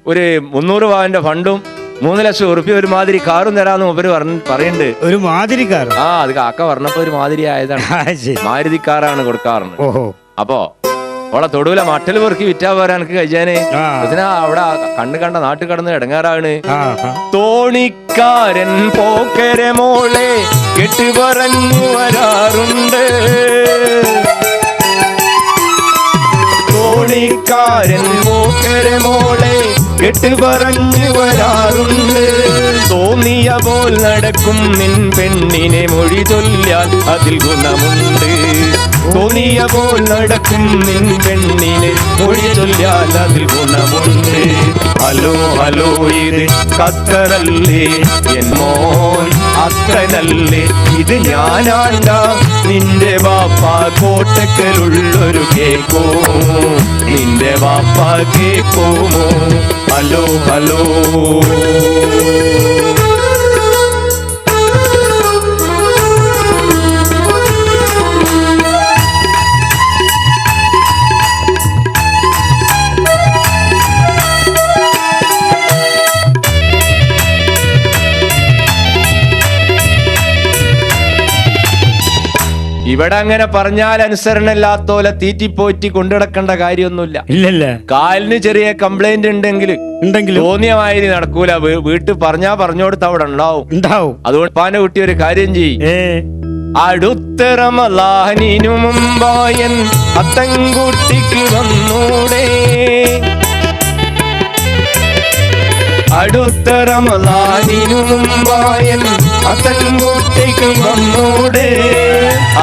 ഒരു 300 പവന്റെ ഫണ്ടും 3 ലക്ഷം ഉറുപ്പ്യ ഒരുമാതിരി കാറും തരാന്ന് മൂപ്പര് പറയുന്നുണ്ട്. ഒരു മാതിരി കാർ? അത് കാക്ക പറഞ്ഞപ്പോ ഒരു മാതിരി ആയതാണ്. മാരുതി കാറാണ് കൊടുക്കാറുണ്ട്. അപ്പോ അവളെ തൊടുവില മട്ടൽ പെറുക്കി വിറ്റാ പോരാ എനിക്ക് കഴിച്ചാന്. അവിടെ കണ്ണു കണ്ട നാട്ടിൽ കടന്ന് ഇടങ്ങാറാണ്. തോണിക്കാരൻ പോക്കരെ മോളെ കെട്ടി പറഞ്ഞു വരാറുണ്ട്, തോണിക്കാരൻ പോക്കരെ മോളെ കെട്ട് പറഞ്ഞു വരാറുണ്ട്. തോന്നിയ പോൽ നടക്കും നിൻ പെണ്ണിനെ മൊഴി ചൊല്ലിയാൽ അതിൽ ഗുണമുണ്ട്. തോന്നിയ പോൽ നടക്കും നിൻ പെണ്ണിനെ മൊഴി ചൊല്ലിയാൽ അതിൽ ഗുണമുണ്ട്. ഹലോ ഹലോ ഇത് ഖത്തറല്ലേ എൻ മോൻ അത്തനല്ലേ, ഇത് ഞാനാണ്ട നിന്റെ വാപ്പ കോട്ടക്കലുള്ളൊരു കേക്കോ, നിന്റെ വാപ്പ കേക്കോമോ. ഹലോ ഹലോ ഇവിടെ അങ്ങനെ പറഞ്ഞാൽ അനുസരണയില്ലാത്തോലെ തീറ്റിപ്പോറ്റി കൊണ്ടുനടക്കേണ്ട കാര്യമൊന്നുമില്ല. ഇല്ലല്ല, കാലിന് ചെറിയ കംപ്ലൈന്റ് ഉണ്ടെങ്കിൽ തോന്നിയ മാതിരി നടക്കൂല. വീട്ടിൽ പറഞ്ഞോടുത്ത് അവിടെ ഉണ്ടാവും. അതുകൊണ്ട് പാന്റെ കുട്ടി ഒരു കാര്യം ചെയ്യ്, അടുത്ത റമളാനിനു മുമ്പായൻ അത്തൻകുട്ടിക്ക് വന്നൂടെ, അടുത്ത റമളാനിനു മുമ്പായൻ അത്തൻകുട്ടിക്ക് വന്നൂടെ.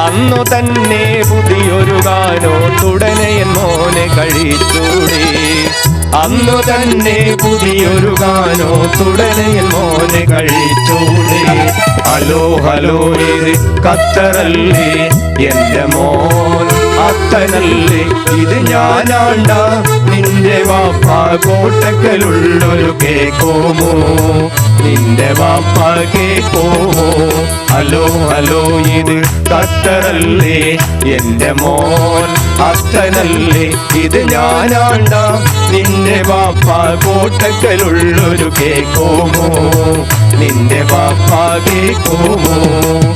അന്നു തന്നെ പുതിയൊരു ഗാനോ തുടനെ മോനെ കഴിച്ചൂടെ, അന്നു തന്നെ പുതിയൊരു ഗാനോ തുടനെ മോനെ കഴിച്ചൂടെ. ഹലോ ഹലോ ഇത് ഖത്തറല്ലേ എന്റെ മോൻ അത്തനല്ലേ, ഇത് ഞാനാണ്ട നിന്റെ വാപ്പ കോട്ടക്കലുള്ളൊരു കേക്കോമോ, നിന്റെ വാപ്പ കേക്കോമോ. ഹലോ ഹലോ ഇത് ഖത്തറല്ലേ എന്റെ മോൻ അത്തനല്ലേ, ഇത് ഞാനാണ്ട നിന്റെ വാപ്പ കോട്ടക്കലുള്ളൊരു കേക്കോമോ, നിന്റെ വാപ്പ കേക്കോമോ.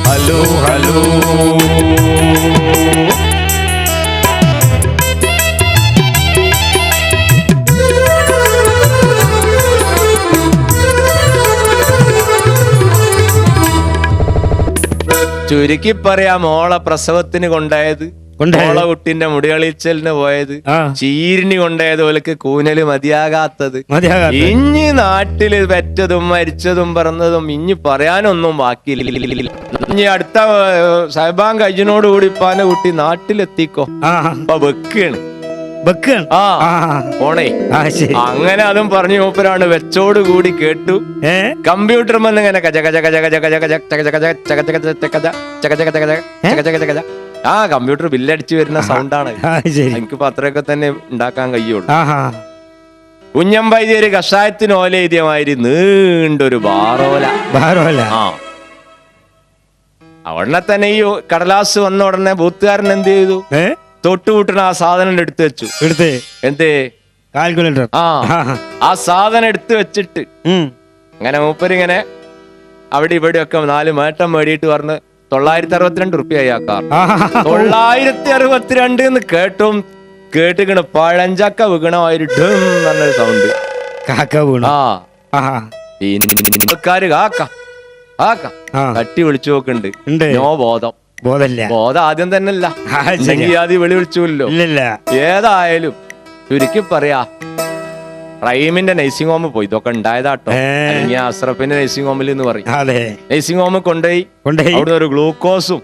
ഹലോ ഹലോ ചുരുക്കി പറയാ, മോളെ പ്രസവത്തിന് കൊണ്ടായത്, മോളെ കുട്ടിന്റെ മുടികളിച്ചലിന് പോയത്, ചീരിനി കൊണ്ടായത്, ഓലക്ക് കൂനല് മതിയാകാത്തത്, ഇഞ്ഞി നാട്ടില് പെറ്റതും മരിച്ചതും പറഞ്ഞതും ഇഞ്ഞി പറയാനൊന്നും ബാക്കിയില്ല. ഇനി അടുത്ത സാഹിബാൻ കഴിഞ്ഞോട് കൂടി ഇപ്പാന്റെ കുട്ടി നാട്ടിലെത്തിക്കോ, അപ്പൊ വെക്കാണ് ഓണേ. അങ്ങനെ അതും പറഞ്ഞു മൂപ്പരാണ് വെച്ചോട് കൂടി കേട്ടു. കമ്പ്യൂട്ടർ ഇങ്ങനെ ആ കമ്പ്യൂട്ടർ ബില്ലടിച്ചു വരുന്ന സൗണ്ടാണ്. എനിക്കിപ്പോ അത്രയൊക്കെ തന്നെ ഉണ്ടാക്കാൻ കഴിയുള്ളൂ. കുഞ്ഞം വൈദ്യര് കഷായത്തിന് ഓല എഴുതിയ മാതിരി നീണ്ടൊരു ബാറോല. ഉടനെ തന്നെ ഈ കടലാസ് വന്ന ഉടനെ ബൂത്തുകാരൻ എന്ത് ചെയ്തു? തൊട്ടുകൂട്ടണ ആ സാധനം എടുത്തു വെച്ചു. എന്തേ? കാൽക്കുലേറ്റർ. ആ സാധനം എടുത്തു വെച്ചിട്ട് അങ്ങനെ മൂപ്പരിങ്ങനെ അവിടെ ഇവിടെയൊക്കെ 4 മേട്ടം മേടിയിട്ട് പറഞ്ഞ് 962 റുപ്യായി ആ കാർ. 962 എന്ന് കേട്ടിക്കണ്. പഴഞ്ചക്ക വീണമായൊരു ഡും എന്നൊരു സൗണ്ട്. ആൾക്കാര് തട്ടി വിളിച്ചു നോക്കുന്നുണ്ട്. നോ ബോധം. ബോധം ആദ്യം തന്നെ അല്ല, ആദ്യം വെളി വിളിച്ചല്ലോ. ഏതായാലും ചുരുക്കി പറയാ, റഹീമിന്റെ നഴ്സിംഗ് ഹോമിൽ പോയി. ഇതൊക്കെ ഉണ്ടായതാട്ടോ. അല്ലെങ്കിൽ അസ്രഫിന്റെ നഴ്സിംഗ് ഹോമിൽ എന്ന് പറയും. നഴ്സിംഗ് ഹോമിൽ കൊണ്ടുപോയി അവിടെ ഒരു ഗ്ലൂക്കോസും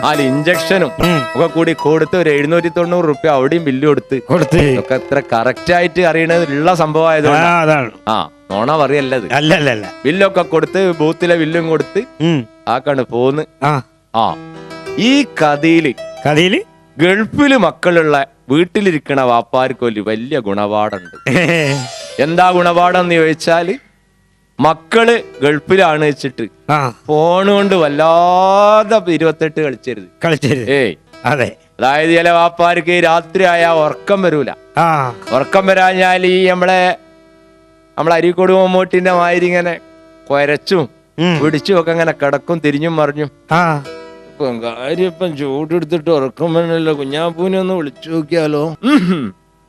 അതിൽ ഇഞ്ചക്ഷനും ഒക്കെ കൂടി കൊടുത്ത് ഒരു 790 റുപ്യ അവിടെയും ബില്ല് കൊടുത്ത്. ഇതൊക്കെ എത്ര കറക്റ്റ് ആയിട്ട് അറിയണത് ഉള്ള സംഭവം ആയതുകൊണ്ട് നോണ പറയല്ലത്. ബില്ലൊക്കെ കൊടുത്ത് ബൂത്തിലെ ബില്ലും കൊടുത്ത് ആക്കാണ് പോന്ന്. ഈ കഥയില് ഗൾഫില് മക്കളുള്ള വീട്ടിലിരിക്കണ വാപ്പാർക്കൊരു വലിയ ഗുണപാടുണ്ട്. എന്താ ഗുണപാടെന്ന് ചോദിച്ചാല്, മക്കള് ഗൾഫിലാണ് വെച്ചിട്ട് ഫോൺ കൊണ്ട് വല്ലാതെ 28 കളിച്ചരുത്. അതായത് ചില വാപ്പാർക്ക് രാത്രി ആയാ ഉറക്കം വരൂല. ഉറക്കം വരാഞ്ഞാൽ ഈ നമ്മളെ അരീക്കോട് മമ്മൂട്ടിന്റെ മാതിരി ഇങ്ങനെ കൊരച്ചും പിടിച്ചും ഒക്കെ ഇങ്ങനെ കിടക്കും, തിരിഞ്ഞും മറിഞ്ഞും. കാര്യം ഇപ്പം ചൂടെടുത്തിട്ട് ഉറക്കം വരണല്ലോ. കുഞ്ഞാപ്പൂനെ ഒന്ന് വിളിച്ചു നോക്കിയാലോ?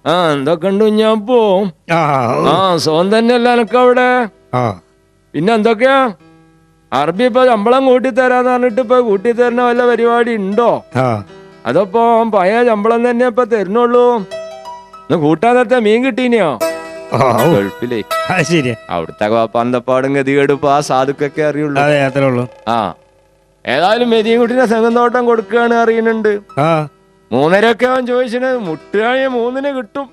എന്തൊക്കെ ഉണ്ട് കുഞ്ഞാപ്പൂ? സോൻ തന്നെയല്ല എനക്ക് അവിടെ. പിന്നെ എന്തൊക്കെയാ? അറബി ഇപ്പൊ ശമ്പളം കൂട്ടിത്തരാന്ന് പറഞ്ഞിട്ട് ഇപ്പൊ കൂട്ടിത്തരുന്ന വല്ല പരിപാടി ഉണ്ടോ? അതപ്പോ പഴയ ശമ്പളം തന്നെ ഇപ്പൊ തരുന്നുള്ളൂ. കൂട്ടാൻ നേരത്തെ മീൻ കിട്ടീനെയോ? ഗൾഫിലേ അവിടുത്തെ പന്തപ്പാടും ഗതികേടും ആ സാധുക്കൊക്കെ അറിയുള്ളൂ. ഏതായാലും മെതിയൻകുട്ടിനെ സെങ്ങന്തോട്ടം കൊടുക്കുകയാണ് അറിയുന്നുണ്ട്. 3:30 അവൻ ചോദിച്ചത് മുട്ടുകാണി 3-ന് കിട്ടും.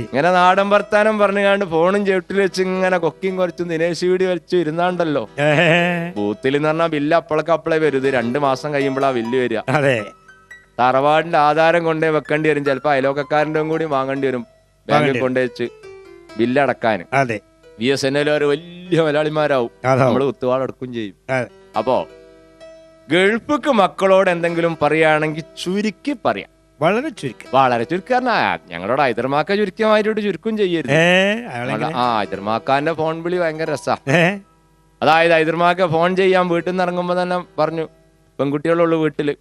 ഇങ്ങനെ നാടൻ വർത്താനം പറഞ്ഞുകാണ്ട് ഫോണും ചെവിട്ടിൽ വെച്ച് ഇങ്ങനെ കൊക്കിയും കുറച്ചും ദിനേശ് വീടി വലിച്ചു ഇരുന്നാണ്ടല്ലോ. ബൂത്തിൽ എന്ന് പറഞ്ഞാൽ ബില്ല് അപ്പളേ വരും. 2 മാസം കഴിയുമ്പോഴാ ബില്ല് വരിക. തറവാടിന്റെ ആധാരം കൊണ്ടേ വെക്കേണ്ടി വരും. ചിലപ്പോ അയലോക്കാരൻ്റെ കൂടി വാങ്ങേണ്ടി വരും ബാങ്കിൽ കൊണ്ടുവച്ച് ബില്ലടക്കാൻ. BSNL വലിയ മലയാളിമാരാവും. നമ്മള് കുത്തുവാളെടുക്കും ചെയ്യും. അപ്പോ ഗൾഫിക്ക് മക്കളോട് എന്തെങ്കിലും പറയുകയാണെങ്കിൽ ചുരുക്കി പറയാം. വളരെ ചുരുക്കി പറഞ്ഞാൽ ഞങ്ങളോട് ഹൈദർമാക്ക ചുരുക്കമായിട്ട് ചുരുക്കും ചെയ്യരുത്. ഹൈദർമാക്കാന്റെ ഫോൺ വിളി ഭയങ്കര രസാ. അതായത് ഹൈദർമാക്ക ഫോൺ ചെയ്യാൻ വീട്ടിൽ നിന്ന് ഇറങ്ങുമ്പോ തന്നെ പറഞ്ഞു, പെൺകുട്ടികളുള്ളൂ വീട്ടില്,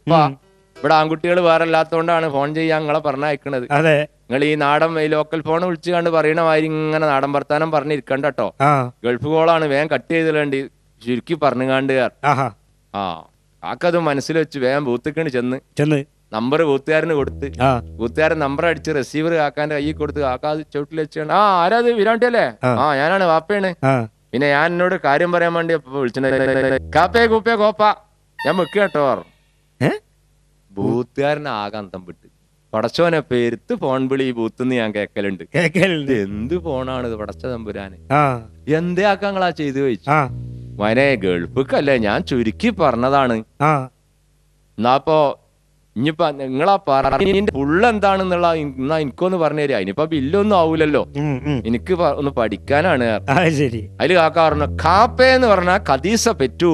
ഇവിടെ ആൺകുട്ടികൾ വേറെ അല്ലാത്തോണ്ടാണ് ഫോൺ ചെയ്യാൻ നിങ്ങളെ പറഞ്ഞയക്കണത്. നിങ്ങൾ ഈ നാടൻ ലോക്കൽ ഫോൺ വിളിച്ചു കണ്ട് പറയണ മാതിരി ഇങ്ങനെ നാടൻ വർത്താനം പറഞ്ഞിരിക്കണ്ട കേട്ടോ. ഗൾഫ് കോളാണ്, വേഗം കട്ട് ചെയ്തിടേണ്ടി. ചുരുക്കി പറഞ്ഞുകാണ്ട് കാക്കത് മനസ്സിൽ വെച്ച് വേഗം ബൂത്തിക്കണ് ചെന്ന് നമ്പർ ബൂത്തുകാരന് കൊടുത്ത്, ബൂത്തുകാരൻ നമ്പർ അടിച്ച് റിസീവർ കാക്കാന്റെ കയ്യിൽ കൊടുത്ത്, കാക്ക ചവിട്ടിൽ വെച്ചാണ്. ആരാത്? വിരാണ്ടിയല്ലേ? ഞാനാണ്, വാപ്പയാണ്. പിന്നെ ഞാൻ എന്നോട് കാര്യം പറയാൻ വേണ്ടി വിളിച്ചിട്ടുണ്ട്. കാപ്പേ കൂപ്പേ കോപ്പ ഞാൻ വെക്കുക കേട്ടോ. ബൂത്തുകാരൻ ആകെ അന്തം വിട്ട്. പടച്ചോനെ പെരുത്ത് ഫോൺ വിളി ഈ ബൂത്തുനിന്ന് ഞാൻ കേക്കലുണ്ട്. എന്ത് ഫോണാണ് ഇത് പടച്ച തമ്പുരാന്? എന്തേ ആക്കാങ്ങളാ ചെയ്തു ചോദിച്ചു. മനെ ഗൾഫിക്കല്ലേ, ഞാൻ ചുരുക്കി പറഞ്ഞതാണ്. എന്നാപ്പോ ഇനിയിപ്പോ നിങ്ങളാ പറഞ്ഞ ഫുള്ള് എന്താണെന്നുള്ള എന്നാ എനിക്കൊന്ന് പറഞ്ഞു തരാ. ഇനിയിപ്പോ ബില്ലൊന്നും ആവൂലല്ലോ, എനിക്ക് ഒന്ന് പഠിക്കാനാണ്. അതില് കാക്ക പറഞ്ഞു, കാപ്പേന്ന് പറഞ്ഞാ കദീസ പെറ്റു.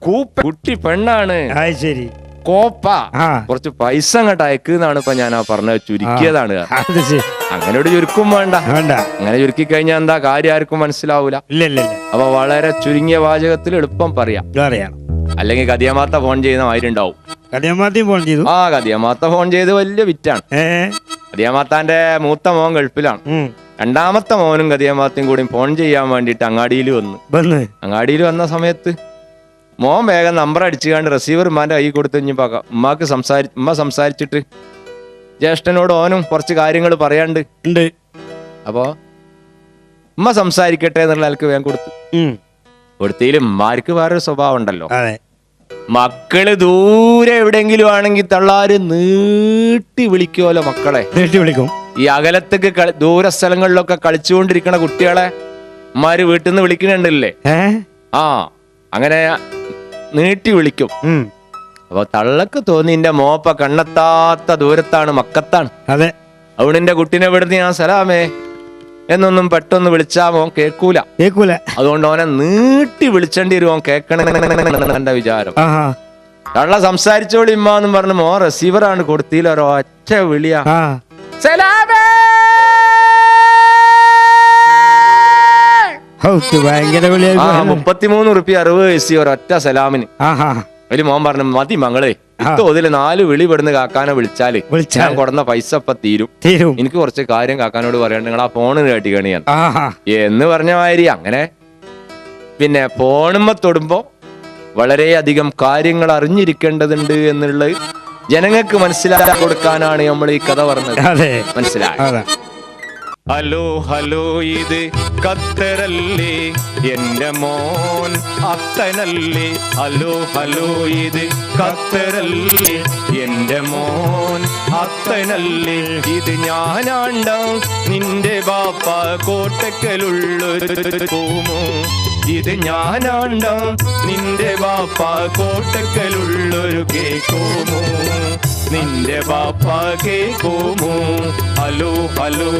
കൂപ്പ കുട്ടി പെണ്ണാണ്. കോപ്പ കുറച്ച് പൈസ അങ്ങോട്ട് അയക്കുന്നാണ് ഇപ്പൊ ഞാൻ പറഞ്ഞത്. ചുരുക്കിയതാണ്. അങ്ങനെ ഒരു ചുരുക്കും വേണ്ട. അങ്ങനെ ചുരുക്കി കഴിഞ്ഞാൽ എന്താ കാര്യം ആർക്കും മനസ്സിലാവൂല. അപ്പൊ വളരെ ചുരുങ്ങിയ വാചകത്തിൽ എളുപ്പം പറയാം. അല്ലെങ്കിൽ കദിയമാത്ത ഫോൺ ചെയ്യുന്ന മാതിരി ഉണ്ടാവും. കദിയമാത്ത ഫോൺ ചെയ്ത് വലിയ വിറ്റാണ്. കദിയമാത്താന്റെ മൂത്ത മോൻ ഗൾഫിലാണ്. രണ്ടാമത്തെ മോനും കദിയമാത്തയും കൂടി ഫോൺ ചെയ്യാൻ വേണ്ടിട്ട് അങ്ങാടിയിൽ വന്നു. അങ്ങാടിയിൽ വന്ന സമയത്ത് മോൻ വേഗം നമ്പർ അടിച്ചുകൊണ്ട് റിസീവർ ഉമ്മാന്റെ കൈ കൊടുത്തു കഴിഞ്ഞപ്പോ ഉമ്മ സംസാരിച്ചിട്ട് ജ്യേഷ്ഠനോട് ഓനും കുറച്ച് കാര്യങ്ങൾ പറയാണ്ട് ഉണ്ട്. അപ്പോ ഉമ്മ സംസാരിക്കട്ടെ എന്നുള്ള ആൾക്ക് വേഗം കൊടുത്തിലും ഉമ്മാർക്ക് വേറൊരു സ്വഭാവം ഉണ്ടല്ലോ. മക്കള് ദൂരെ എവിടെങ്കിലും ആണെങ്കിൽ തള്ളാര് നീട്ടി വിളിക്കുമല്ലോ മക്കളെ. നീട്ടി വിളിക്കും. ഈ അകലത്തേക്ക് ദൂര സ്ഥലങ്ങളിലൊക്കെ കളിച്ചുകൊണ്ടിരിക്കണ കുട്ടികളെ ഉമ്മാര് വീട്ടിൽ നിന്ന് വിളിക്കണുണ്ടല്ലേ. അങ്ങനെ നീട്ടി വിളിക്കും. അപ്പൊ തള്ളക്ക് തോന്നി എന്റെ മോപ്പ കണ്ണെത്താത്ത ദൂരത്താണ്, മക്കത്താണ്. അതെ, അവിടെ കുട്ടീനെ വിടുന്ന ഞാൻ സലാമേ എന്നൊന്നും പെട്ടെന്ന് വിളിച്ചാ മോൻ കേൾക്കൂല. അതുകൊണ്ട് ഓനെ നീട്ടി വിളിച്ചേണ്ടി വരും, ഓൻ കേൾക്കണ എന്റെ വിചാരം. തള്ള സംസാരിച്ചോളി ഇമ്മ എന്നും പറഞ്ഞു മോൻ റിസീവറാണ് കൊടുത്തില്ല, ഒരൊറ്റ വിളിയാ സലാമേ. ഭയങ്കര വിളിയാ. 33 റുപ്യ 60 പൈസ ഒരൊറ്റ സലാമിന്. അതില് മോൻ പറഞ്ഞു മതി മങ്ങളെ, ഇതില് 4 വിളി പെടുന്ന കാക്കാനെ വിളിച്ചാല് ഞാൻ കൊടുന്ന പൈസ ഇപ്പൊ തീരും. എനിക്ക് കുറച്ച് കാര്യം കാക്കാനോട് പറയാണ്ട്, നിങ്ങൾ ആ ഫോണിന് കേട്ടിക്കണി ഞാൻ എന്ന് പറഞ്ഞ മാതിരി. അങ്ങനെ പിന്നെ ഫോണുമ്മ തൊടുമ്പോ വളരെയധികം കാര്യങ്ങൾ അറിഞ്ഞിരിക്കേണ്ടതുണ്ട് എന്നുള്ളത് ജനങ്ങൾക്ക് മനസ്സിലാക്കി കൊടുക്കാനാണ് നമ്മൾ ഈ കഥ പറഞ്ഞത്. മനസ്സിലായി? ഹലോ ഹലോ, ഇത് ഖത്തറല്ലേ, എന്റെ മോൻ അത്തനല്ലേ. ഹലോ ഹലോ, ഇത് ഖത്തറല്ലേ, എന്റെ മോൻ അത്തനല്ലേ. ഇത് ഞാനാണ്ട നിന്റെ ബാപ്പ കോട്ടക്കലുള്ളൊരു കോമോ. ഇത് ഞാനാണ്ട നിന്റെ ബാപ്പ കോട്ടക്കലുള്ളൊരു കേക്കോമോ. നിന്റെ ബാപ്പ കേക്കോമോ. Hello hello.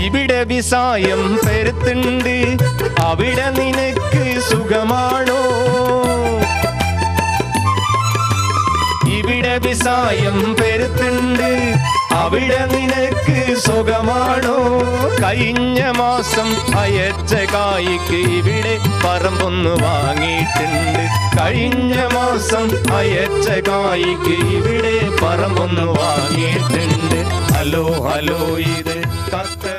ഇവിടെ വിസായം പെരുത്തുണ്ട്, അവിടെ നിനക്ക് സുഖമാണോ? ഇവിടെ വിസായം പെരുത്തുണ്ട്, അവിടെ നിനക്ക് സുഖമാണോ? കഴിഞ്ഞ മാസം അയച്ച കായ്ക്ക് ഇവിടെ പറമ്പൊന്ന് വാങ്ങിയിട്ടുണ്ട്. കഴിഞ്ഞ മാസം അയച്ച കായ്ക്ക് ഇവിടെ പറമ്പൊന്ന് വാങ്ങിയിട്ടുണ്ട്. ഹലോ ഹലോ, ഇത് ഖത്തർ